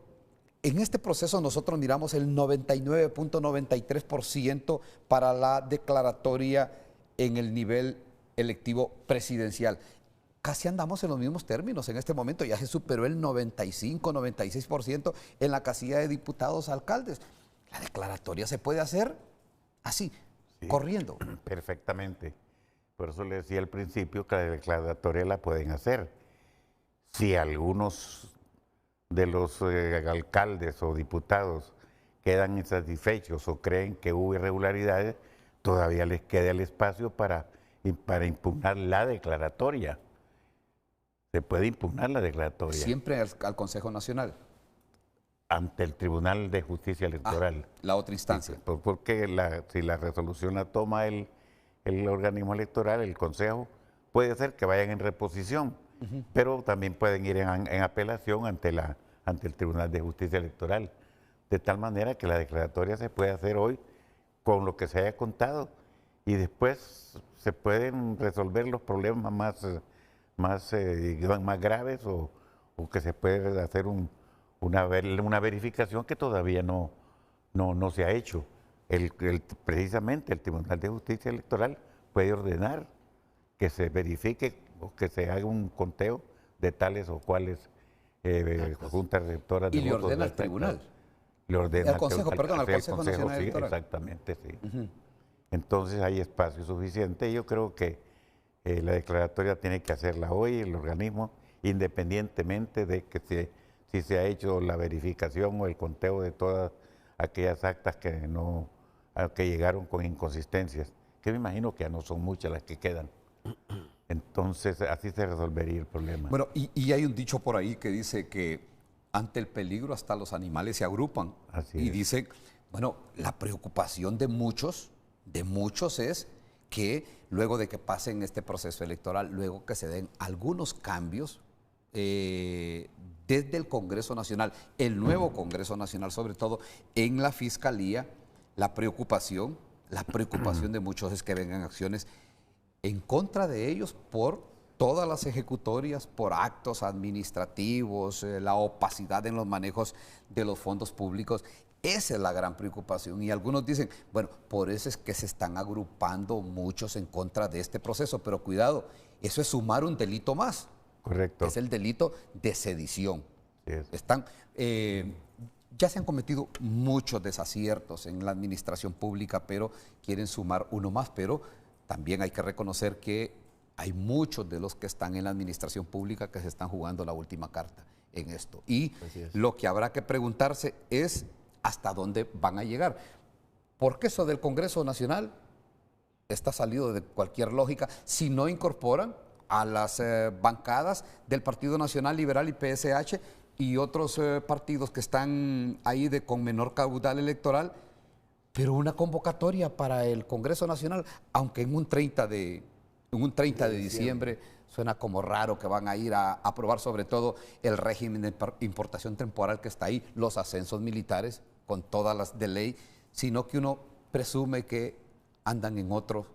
en este proceso nosotros miramos el 99.93% para la declaratoria en el nivel electivo presidencial. Casi andamos en los mismos términos en este momento, ya se superó el 95, 96% en la casilla de diputados, alcaldes. La declaratoria se puede hacer así, sí, corriendo. Perfectamente. Por eso le decía al principio que la declaratoria la pueden hacer. Si algunos de los alcaldes o diputados quedan insatisfechos o creen que hubo irregularidades, todavía les queda el espacio para impugnar la declaratoria. Se puede impugnar la declaratoria. Siempre al Consejo Nacional. Ante el Tribunal de Justicia Electoral. La otra instancia. Sí, porque si la resolución la toma el organismo electoral, el Consejo, puede ser que vayan en reposición. Pero también pueden ir en apelación ante el Tribunal de Justicia Electoral, de tal manera que la declaratoria se puede hacer hoy con lo que se haya contado y después se pueden resolver los problemas más graves o que se puede hacer una verificación que todavía no se ha hecho. Precisamente el Tribunal de Justicia Electoral puede ordenar que se verifique o que se haga un conteo de tales o cuales juntas receptoras de votos. Y le ordena al tribunal. Le ordena al Consejo, al Consejo Nacional sí, Electoral. Exactamente, sí. Entonces hay espacio suficiente. Yo creo que la declaratoria tiene que hacerla hoy el organismo, independientemente de que si se ha hecho la verificación o el conteo de todas aquellas actas que llegaron con inconsistencias, que me imagino que ya no son muchas las que quedan. Entonces, así se resolvería el problema. Bueno, y hay un dicho por ahí que dice que ante el peligro hasta los animales se agrupan. Así y es. dicen, Bueno, la preocupación de muchos es que luego de que pasen este proceso electoral, luego que se den algunos cambios desde el Congreso Nacional, el nuevo Congreso Nacional, sobre todo en la Fiscalía, la preocupación de muchos es que vengan acciones en contra de ellos por todas las ejecutorias, por actos administrativos, la opacidad en los manejos de los fondos públicos. Esa es la gran preocupación y algunos dicen, bueno, por eso es que se están agrupando muchos en contra de este proceso, pero cuidado, eso es sumar un delito más. Correcto. Es el delito de sedición. Sí. Ya se han cometido muchos desaciertos en la administración pública, pero quieren sumar uno más, pero también hay que reconocer que hay muchos de los que están en la administración pública que se están jugando la última carta en esto. Y lo que habrá que preguntarse es hasta dónde van a llegar. Porque eso del Congreso Nacional está salido de cualquier lógica si no incorporan a las bancadas del Partido Nacional Liberal y PSH y otros partidos que están ahí con menor caudal electoral, pero una convocatoria para el Congreso Nacional, aunque en un 30 de diciembre suena como raro que van a ir a aprobar sobre todo el régimen de importación temporal que está ahí, los ascensos militares con todas las de ley, sino que uno presume que andan en otro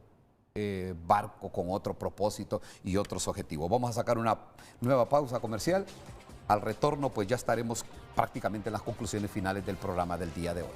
barco con otro propósito y otros objetivos. Vamos a sacar una nueva pausa comercial. Al retorno, pues ya estaremos prácticamente en las conclusiones finales del programa del día de hoy.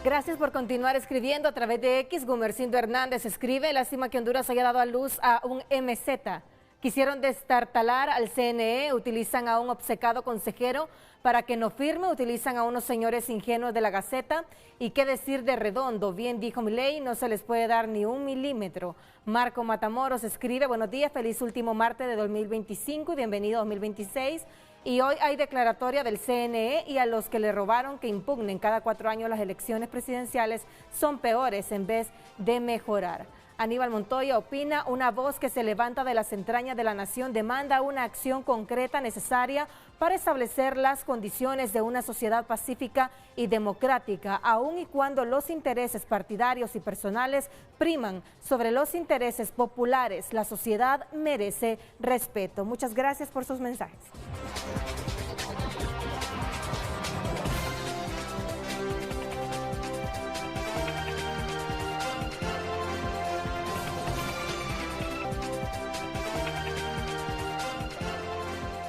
Gracias por continuar escribiendo a través de X. Gumercindo Hernández escribe: lástima que Honduras haya dado a luz a un MZ. Quisieron destartalar al CNE, utilizan a un obcecado consejero para que no firme, utilizan a unos señores ingenuos de la Gaceta. Y qué decir de Redondo, bien dijo Milei, no se les puede dar ni un milímetro. Marco Matamoros escribe: buenos días, feliz último martes de 2025 y bienvenido a 2026. Y hoy hay declaratoria del CNE y a los que le robaron que impugnen cada 4 años las elecciones presidenciales son peores en vez de mejorar. Aníbal Montoya opina: una voz que se levanta de las entrañas de la nación demanda una acción concreta necesaria para establecer las condiciones de una sociedad pacífica y democrática, aun y cuando los intereses partidarios y personales priman sobre los intereses populares. La sociedad merece respeto. Muchas gracias por sus mensajes.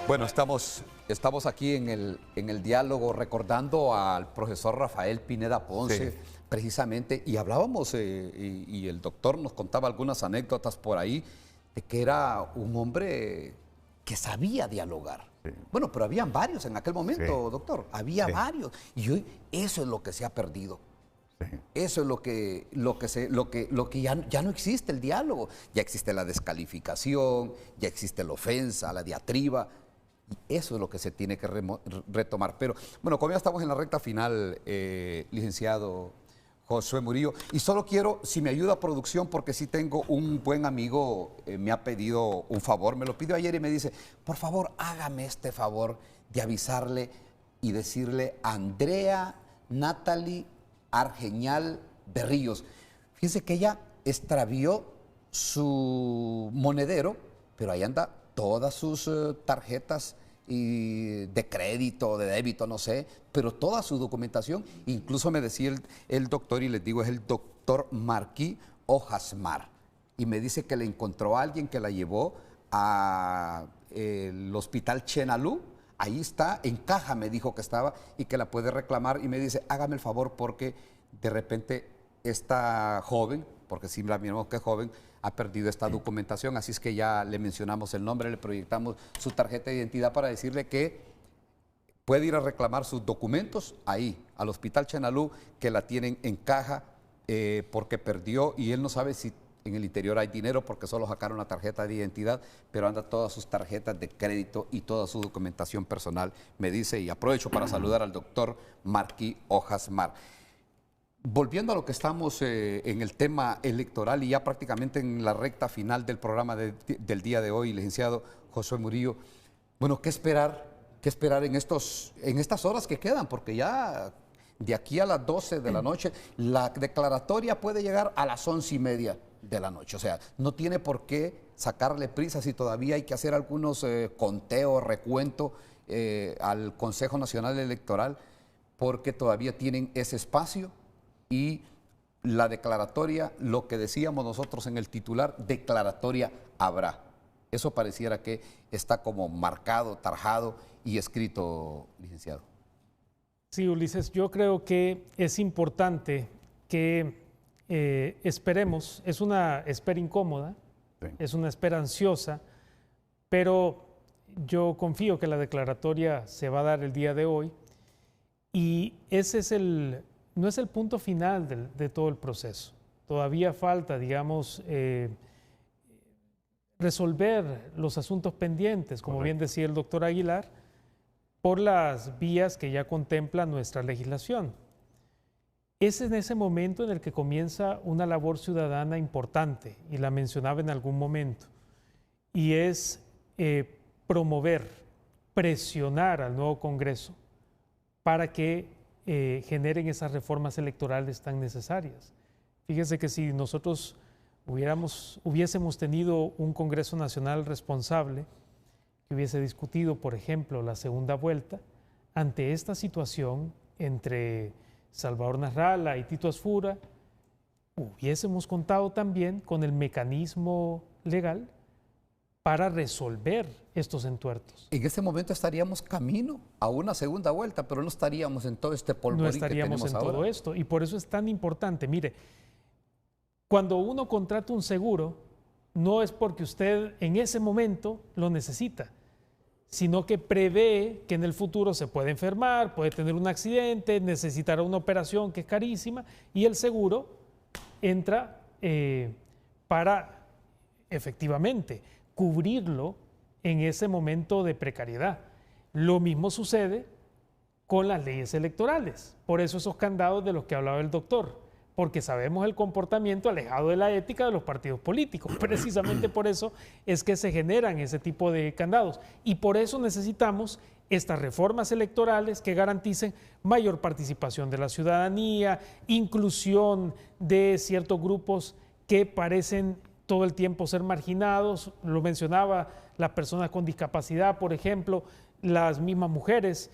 Bueno, estamos aquí en el diálogo recordando al profesor Rafael Pineda Ponce, precisamente, y hablábamos, y el doctor nos contaba algunas anécdotas por ahí, de que era un hombre que sabía dialogar. Sí. Bueno, pero habían varios en aquel momento, doctor, había varios, y hoy eso es lo que se ha perdido. Eso es lo que ya no existe, el diálogo. Ya existe la descalificación, ya existe la ofensa, la diatriba. Y eso es lo que se tiene que retomar. Pero bueno, como ya estamos en la recta final, licenciado Josué Murillo, y solo quiero, si me ayuda producción, porque sí tengo un buen amigo, me ha pedido un favor, me lo pidió ayer y me dice, por favor, hágame este favor de avisarle y decirle a Andrea Natalie Argeñal Berríos. Fíjense que ella extravió su monedero, pero ahí anda todas sus tarjetas y de crédito, de débito, no sé, pero toda su documentación. Incluso me decía el doctor, y les digo, es el doctor Marquí Ojasmar, y me dice que le encontró a alguien que la llevó al hospital Chenalú. Ahí está, en caja me dijo que estaba y que la puede reclamar, y me dice, hágame el favor porque de repente esta joven, porque sí la miramos que es joven, ha perdido esta documentación, así es que ya le mencionamos el nombre, le proyectamos su tarjeta de identidad para decirle que puede ir a reclamar sus documentos ahí, al hospital Chenalú, que la tienen en caja porque perdió, y él no sabe si en el interior hay dinero porque solo sacaron la tarjeta de identidad, pero anda todas sus tarjetas de crédito y toda su documentación personal, me dice, y aprovecho para saludar al doctor Marquí Hojas Mar. Volviendo a lo que estamos en el tema electoral y ya prácticamente en la recta final del programa del día de hoy, licenciado Josué Murillo, bueno, ¿qué esperar en estas horas que quedan? Porque ya de aquí a las 12 de la noche, la declaratoria puede llegar a las 11:30 de la noche. O sea, no tiene por qué sacarle prisa si todavía hay que hacer algunos conteos, recuento al Consejo Nacional Electoral, porque todavía tienen ese espacio y la declaratoria, lo que decíamos nosotros en el titular, declaratoria habrá. Eso pareciera que está como marcado, tarjado y escrito, licenciado. Sí, Ulises, yo creo que es importante que esperemos, es una espera incómoda, sí, es una espera ansiosa, pero yo confío que la declaratoria se va a dar el día de hoy y ese es no es el punto final de todo el proceso. Todavía falta, digamos, resolver los asuntos pendientes, como bien decía el doctor Aguilar, por las vías que ya contempla nuestra legislación. Es en ese momento en el que comienza una labor ciudadana importante, y la mencionaba en algún momento, y es promover, presionar al nuevo Congreso para que generen esas reformas electorales tan necesarias. Fíjese que si nosotros hubiésemos tenido un Congreso Nacional responsable, que hubiese discutido, por ejemplo, la segunda vuelta, ante esta situación entre Salvador Nasralla y Tito Asfura, hubiésemos contado también con el mecanismo legal para resolver estos entuertos. En ese momento estaríamos camino a una segunda vuelta, pero no estaríamos en todo este polvorín que tenemos ahora. No estaríamos en todo esto, y por eso es tan importante. Mire, cuando uno contrata un seguro, no es porque usted en ese momento lo necesita, sino que prevé que en el futuro se puede enfermar, puede tener un accidente, necesitará una operación que es carísima, y el seguro entra para efectivamente cubrirlo en ese momento de precariedad. Lo mismo sucede con las leyes electorales. Por eso esos candados de los que hablaba el doctor, porque sabemos el comportamiento alejado de la ética de los partidos políticos. Precisamente por eso es que se generan ese tipo de candados. Y por eso necesitamos estas reformas electorales que garanticen mayor participación de la ciudadanía, inclusión de ciertos grupos que parecen todo el tiempo ser marginados. Lo mencionaba, las personas con discapacidad, por ejemplo, las mismas mujeres,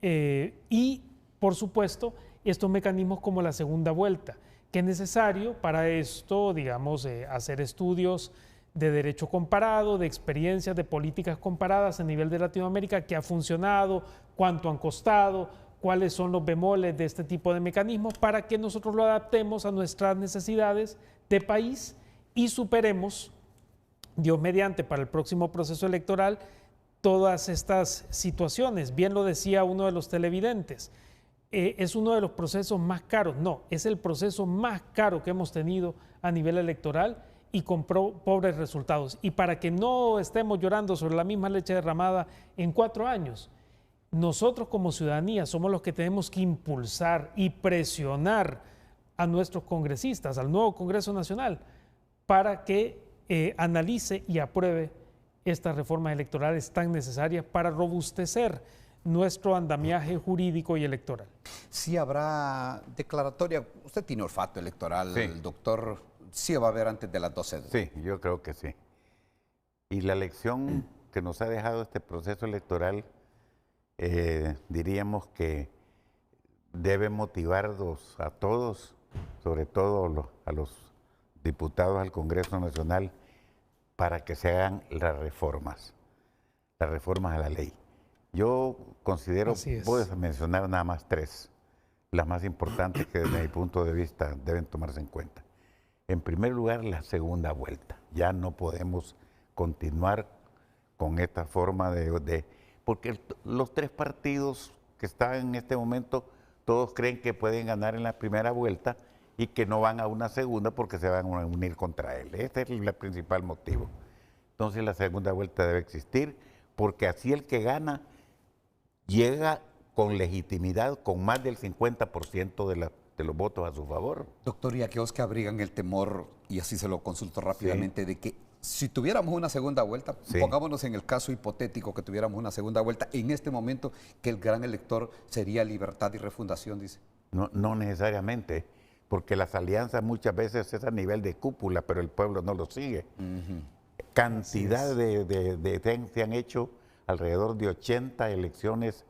y por supuesto estos mecanismos como la segunda vuelta, que es necesario para esto, digamos, hacer estudios de derecho comparado, de experiencias, de políticas comparadas a nivel de Latinoamérica, qué ha funcionado, cuánto han costado, cuáles son los bemoles de este tipo de mecanismos, para que nosotros lo adaptemos a nuestras necesidades de país y superemos, Dios mediante, para el próximo proceso electoral, todas estas situaciones. Bien lo decía uno de los televidentes, es uno de los procesos más caros, no, es el proceso más caro que hemos tenido a nivel electoral y con pobres resultados. Y para que no estemos llorando sobre la misma leche derramada en 4 años, nosotros como ciudadanía somos los que tenemos que impulsar y presionar a nuestros congresistas, al nuevo Congreso Nacional, para que analice y apruebe estas reformas electorales tan necesarias para robustecer nuestro andamiaje jurídico y electoral. Sí habrá declaratoria, usted tiene olfato electoral, sí. El doctor, sí va a haber antes de las 12. Sí, yo creo que sí. Y la lección que nos ha dejado este proceso electoral, diríamos que debe motivarnos a todos, sobre todo a los diputados al Congreso Nacional, para que se hagan las reformas a la ley. Yo considero, puedo mencionar nada más 3, las más importantes que desde mi punto de vista deben tomarse en cuenta. En primer lugar, la segunda vuelta. Ya no podemos continuar con esta forma porque los 3 partidos que están en este momento, todos creen que pueden ganar en la primera vuelta y que no van a una segunda porque se van a unir contra él. Ese es el principal motivo. Entonces la segunda vuelta debe existir porque así el que gana llega con legitimidad, con más del 50% de los votos a su favor. Doctor, y aquellos que abrigan el temor, y así se lo consulto rápidamente, de que si tuviéramos una segunda vuelta, pongámonos en el caso hipotético que tuviéramos una segunda vuelta, en este momento que el gran elector sería Libertad y Refundación, dice. No necesariamente, porque las alianzas muchas veces es a nivel de cúpula, pero el pueblo no lo sigue. Cantidad se han hecho alrededor de 80 elecciones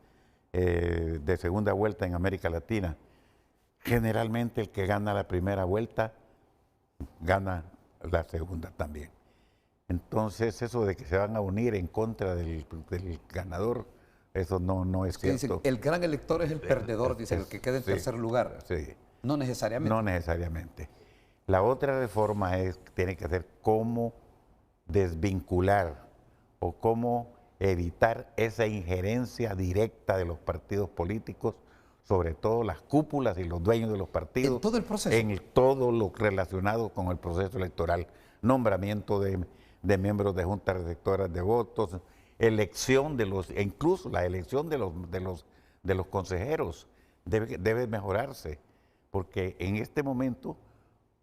de segunda vuelta en América Latina. Generalmente el que gana la primera vuelta gana la segunda también. Entonces eso de que se van a unir en contra del ganador, eso no es cierto. Dicen, el gran elector es el perdedor, dice, el que queda en tercer lugar. Sí. No necesariamente. No necesariamente. La otra reforma tiene que ser cómo desvincular o cómo evitar esa injerencia directa de los partidos políticos, sobre todo las cúpulas y los dueños de los partidos. En todo el proceso. En todo lo relacionado con el proceso electoral. Nombramiento de miembros de juntas receptoras de votos, elección incluso la elección de los consejeros debe mejorarse. Porque en este momento,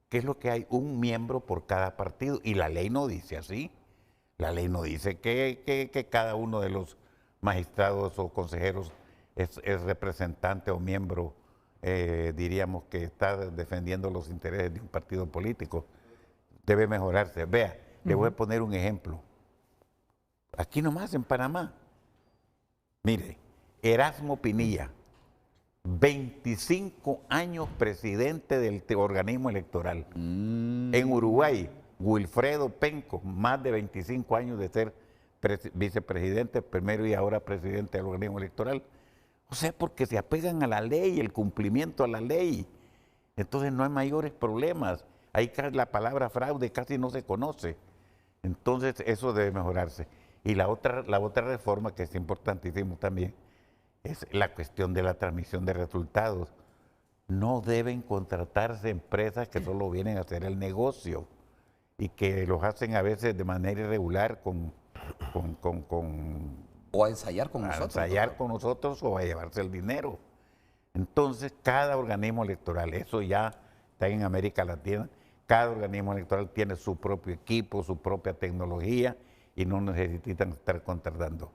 ¿qué es lo que hay? Un miembro por cada partido. Y la ley no dice así. La ley no dice que cada uno de los magistrados o consejeros es representante o miembro, diríamos, que está defendiendo los intereses de un partido político. Debe mejorarse. Vea, le voy a poner un ejemplo. Aquí nomás en Panamá. Mire, Erasmo Pinilla, 25 años presidente del organismo electoral. En Uruguay, Wilfredo Penco, más de 25 años de ser vicepresidente primero y ahora presidente del organismo electoral. O sea, porque se apegan a la ley, el cumplimiento a la ley. Entonces no hay mayores problemas. Ahí la palabra fraude casi no se conoce. Entonces eso debe mejorarse. Y la otra reforma que es importantísima también es la cuestión de la transmisión de resultados. No deben contratarse empresas que solo vienen a hacer el negocio y que los hacen a veces de manera irregular o a ensayar con nosotros. A ensayar con nosotros o a llevarse el dinero. Entonces, cada organismo electoral, eso ya está en América Latina, cada organismo electoral tiene su propio equipo, su propia tecnología y no necesitan estar contratando.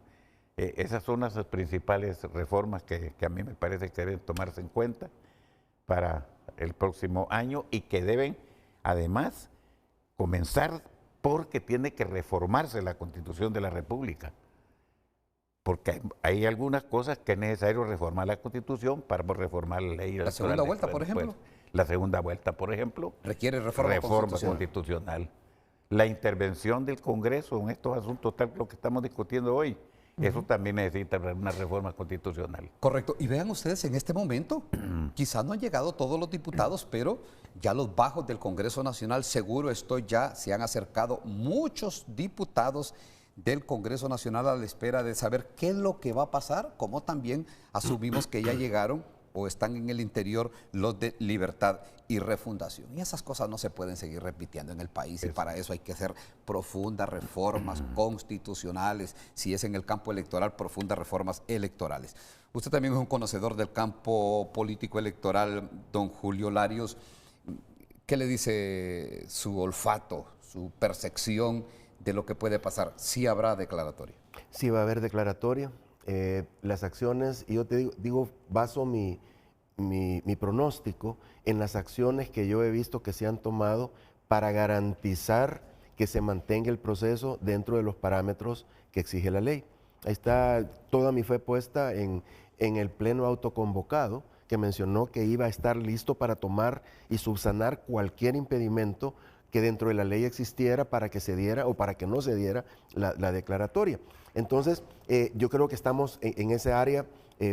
Esas son las principales reformas que a mí me parece que deben tomarse en cuenta para el próximo año y que deben, además, comenzar porque tiene que reformarse la Constitución de la República. Porque hay algunas cosas que es necesario reformar la Constitución para reformar la ley. ¿La segunda vuelta, por ejemplo? Pues, la segunda vuelta, por ejemplo, requiere reforma constitucional. La intervención del Congreso en estos asuntos, tal lo que estamos discutiendo hoy, eso también necesita una reforma constitucional. Correcto. Y vean ustedes, en este momento, quizás no han llegado todos los diputados, pero ya los bajos del Congreso Nacional, seguro se han acercado muchos diputados del Congreso Nacional a la espera de saber qué es lo que va a pasar, como también asumimos que ya llegaron o están en el interior los de Libertad y Refundación. Y esas cosas no se pueden seguir repitiendo en el país y para eso hay que hacer profundas reformas constitucionales, si es en el campo electoral, profundas reformas electorales. Usted también es un conocedor del campo político electoral, don Julio Larios. ¿Qué le dice su olfato, su percepción de lo que puede pasar? ¿Sí habrá declaratoria? Sí va a haber declaratoria. Las acciones, y yo te digo baso mi pronóstico en las acciones que yo he visto que se han tomado para garantizar que se mantenga el proceso dentro de los parámetros que exige la ley. Ahí está toda mi fe puesta en el pleno autoconvocado, que mencionó que iba a estar listo para tomar y subsanar cualquier impedimento que dentro de la ley existiera para que se diera o para que no se diera la declaratoria. Entonces, yo creo que estamos en esa área,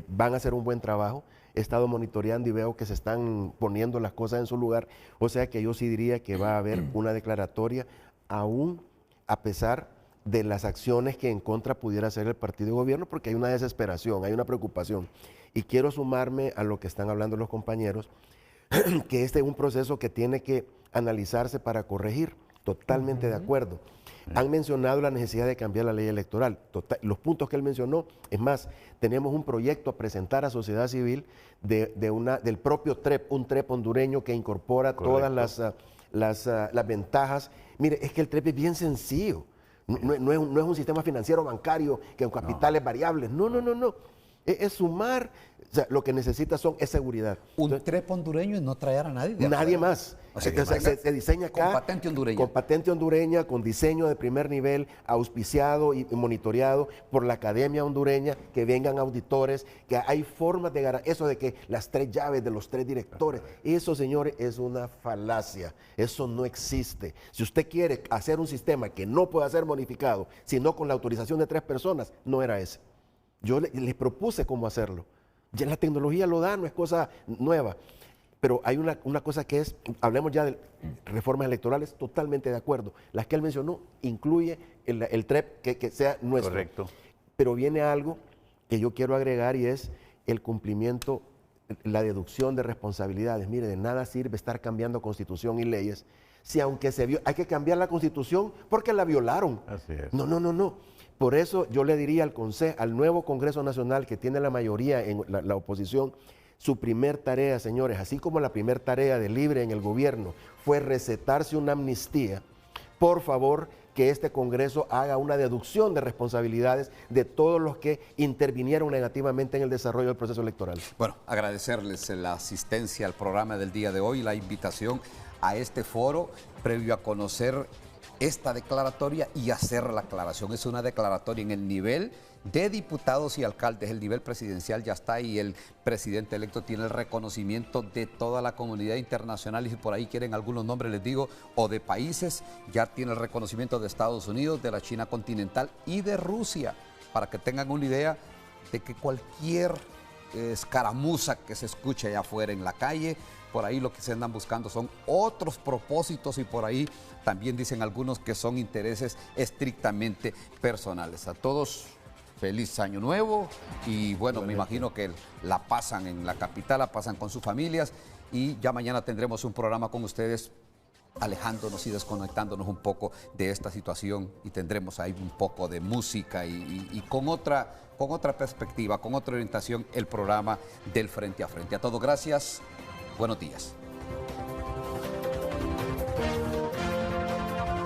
van a hacer un buen trabajo. He estado monitoreando y veo que se están poniendo las cosas en su lugar, o sea que yo sí diría que va a haber una declaratoria, aún a pesar de las acciones que en contra pudiera hacer el partido de gobierno, porque hay una desesperación, hay una preocupación. Y quiero sumarme a lo que están hablando los compañeros que este es un proceso que tiene que analizarse para corregir. Totalmente de acuerdo. Han mencionado la necesidad de cambiar la ley electoral. Los puntos que él mencionó, es más, tenemos un proyecto a presentar a sociedad civil del propio TREP, un TREP hondureño que incorpora todas las ventajas. Mire, es que el TREP es bien sencillo. No es un sistema financiero bancario que con capitales variables. No. Es sumar. O sea, lo que necesita es seguridad. Un TREP hondureño y no traer a nadie de Nadie afuera. más. O sea, Se diseña acá. con patente hondureña. Con patente hondureña, con diseño de primer nivel, auspiciado y monitoreado por la Academia Hondureña, que vengan auditores, que hay formas de garantizar. Eso de que las 3 llaves de los 3 directores, eso, señores, es una falacia. Eso no existe. Si usted quiere hacer un sistema que no pueda ser modificado, sino con la autorización de 3 personas, no era ese. Yo les propuse cómo hacerlo. Ya la tecnología lo da, no es cosa nueva. Pero hay una cosa que es, hablemos ya de reformas electorales, totalmente de acuerdo. Las que él mencionó incluye el TREP que sea nuestro. Correcto. Pero viene algo que yo quiero agregar y es el cumplimiento, la deducción de responsabilidades. Mire, de nada sirve estar cambiando constitución y leyes si aunque hay que cambiar la constitución porque la violaron. Así es. No. Por eso yo le diría al nuevo Congreso Nacional, que tiene la mayoría en la oposición, su primer tarea, señores, así como la primer tarea de Libre en el gobierno fue recetarse una amnistía, por favor, que este Congreso haga una deducción de responsabilidades de todos los que intervinieron negativamente en el desarrollo del proceso electoral. Bueno, agradecerles la asistencia al programa del día de hoy, la invitación a este foro previo a conocer esta declaratoria y hacer la aclaración. Es una declaratoria en el nivel de diputados y alcaldes. El nivel presidencial ya está y el presidente electo tiene el reconocimiento de toda la comunidad internacional, y si por ahí quieren algunos nombres les digo, o de países, ya tiene el reconocimiento de Estados Unidos, de la China continental y de Rusia, para que tengan una idea de que cualquier escaramuza que se escuche allá afuera en la calle, por ahí lo que se andan buscando son otros propósitos, y por ahí también dicen algunos que son intereses estrictamente personales. A todos, feliz año nuevo, y bueno, me imagino que la pasan en la capital, la pasan con sus familias, y ya mañana tendremos un programa con ustedes alejándonos y desconectándonos un poco de esta situación, y tendremos ahí un poco de música y con otra perspectiva, con otra orientación, el programa del Frente a Frente. A todos, gracias. Buenos días.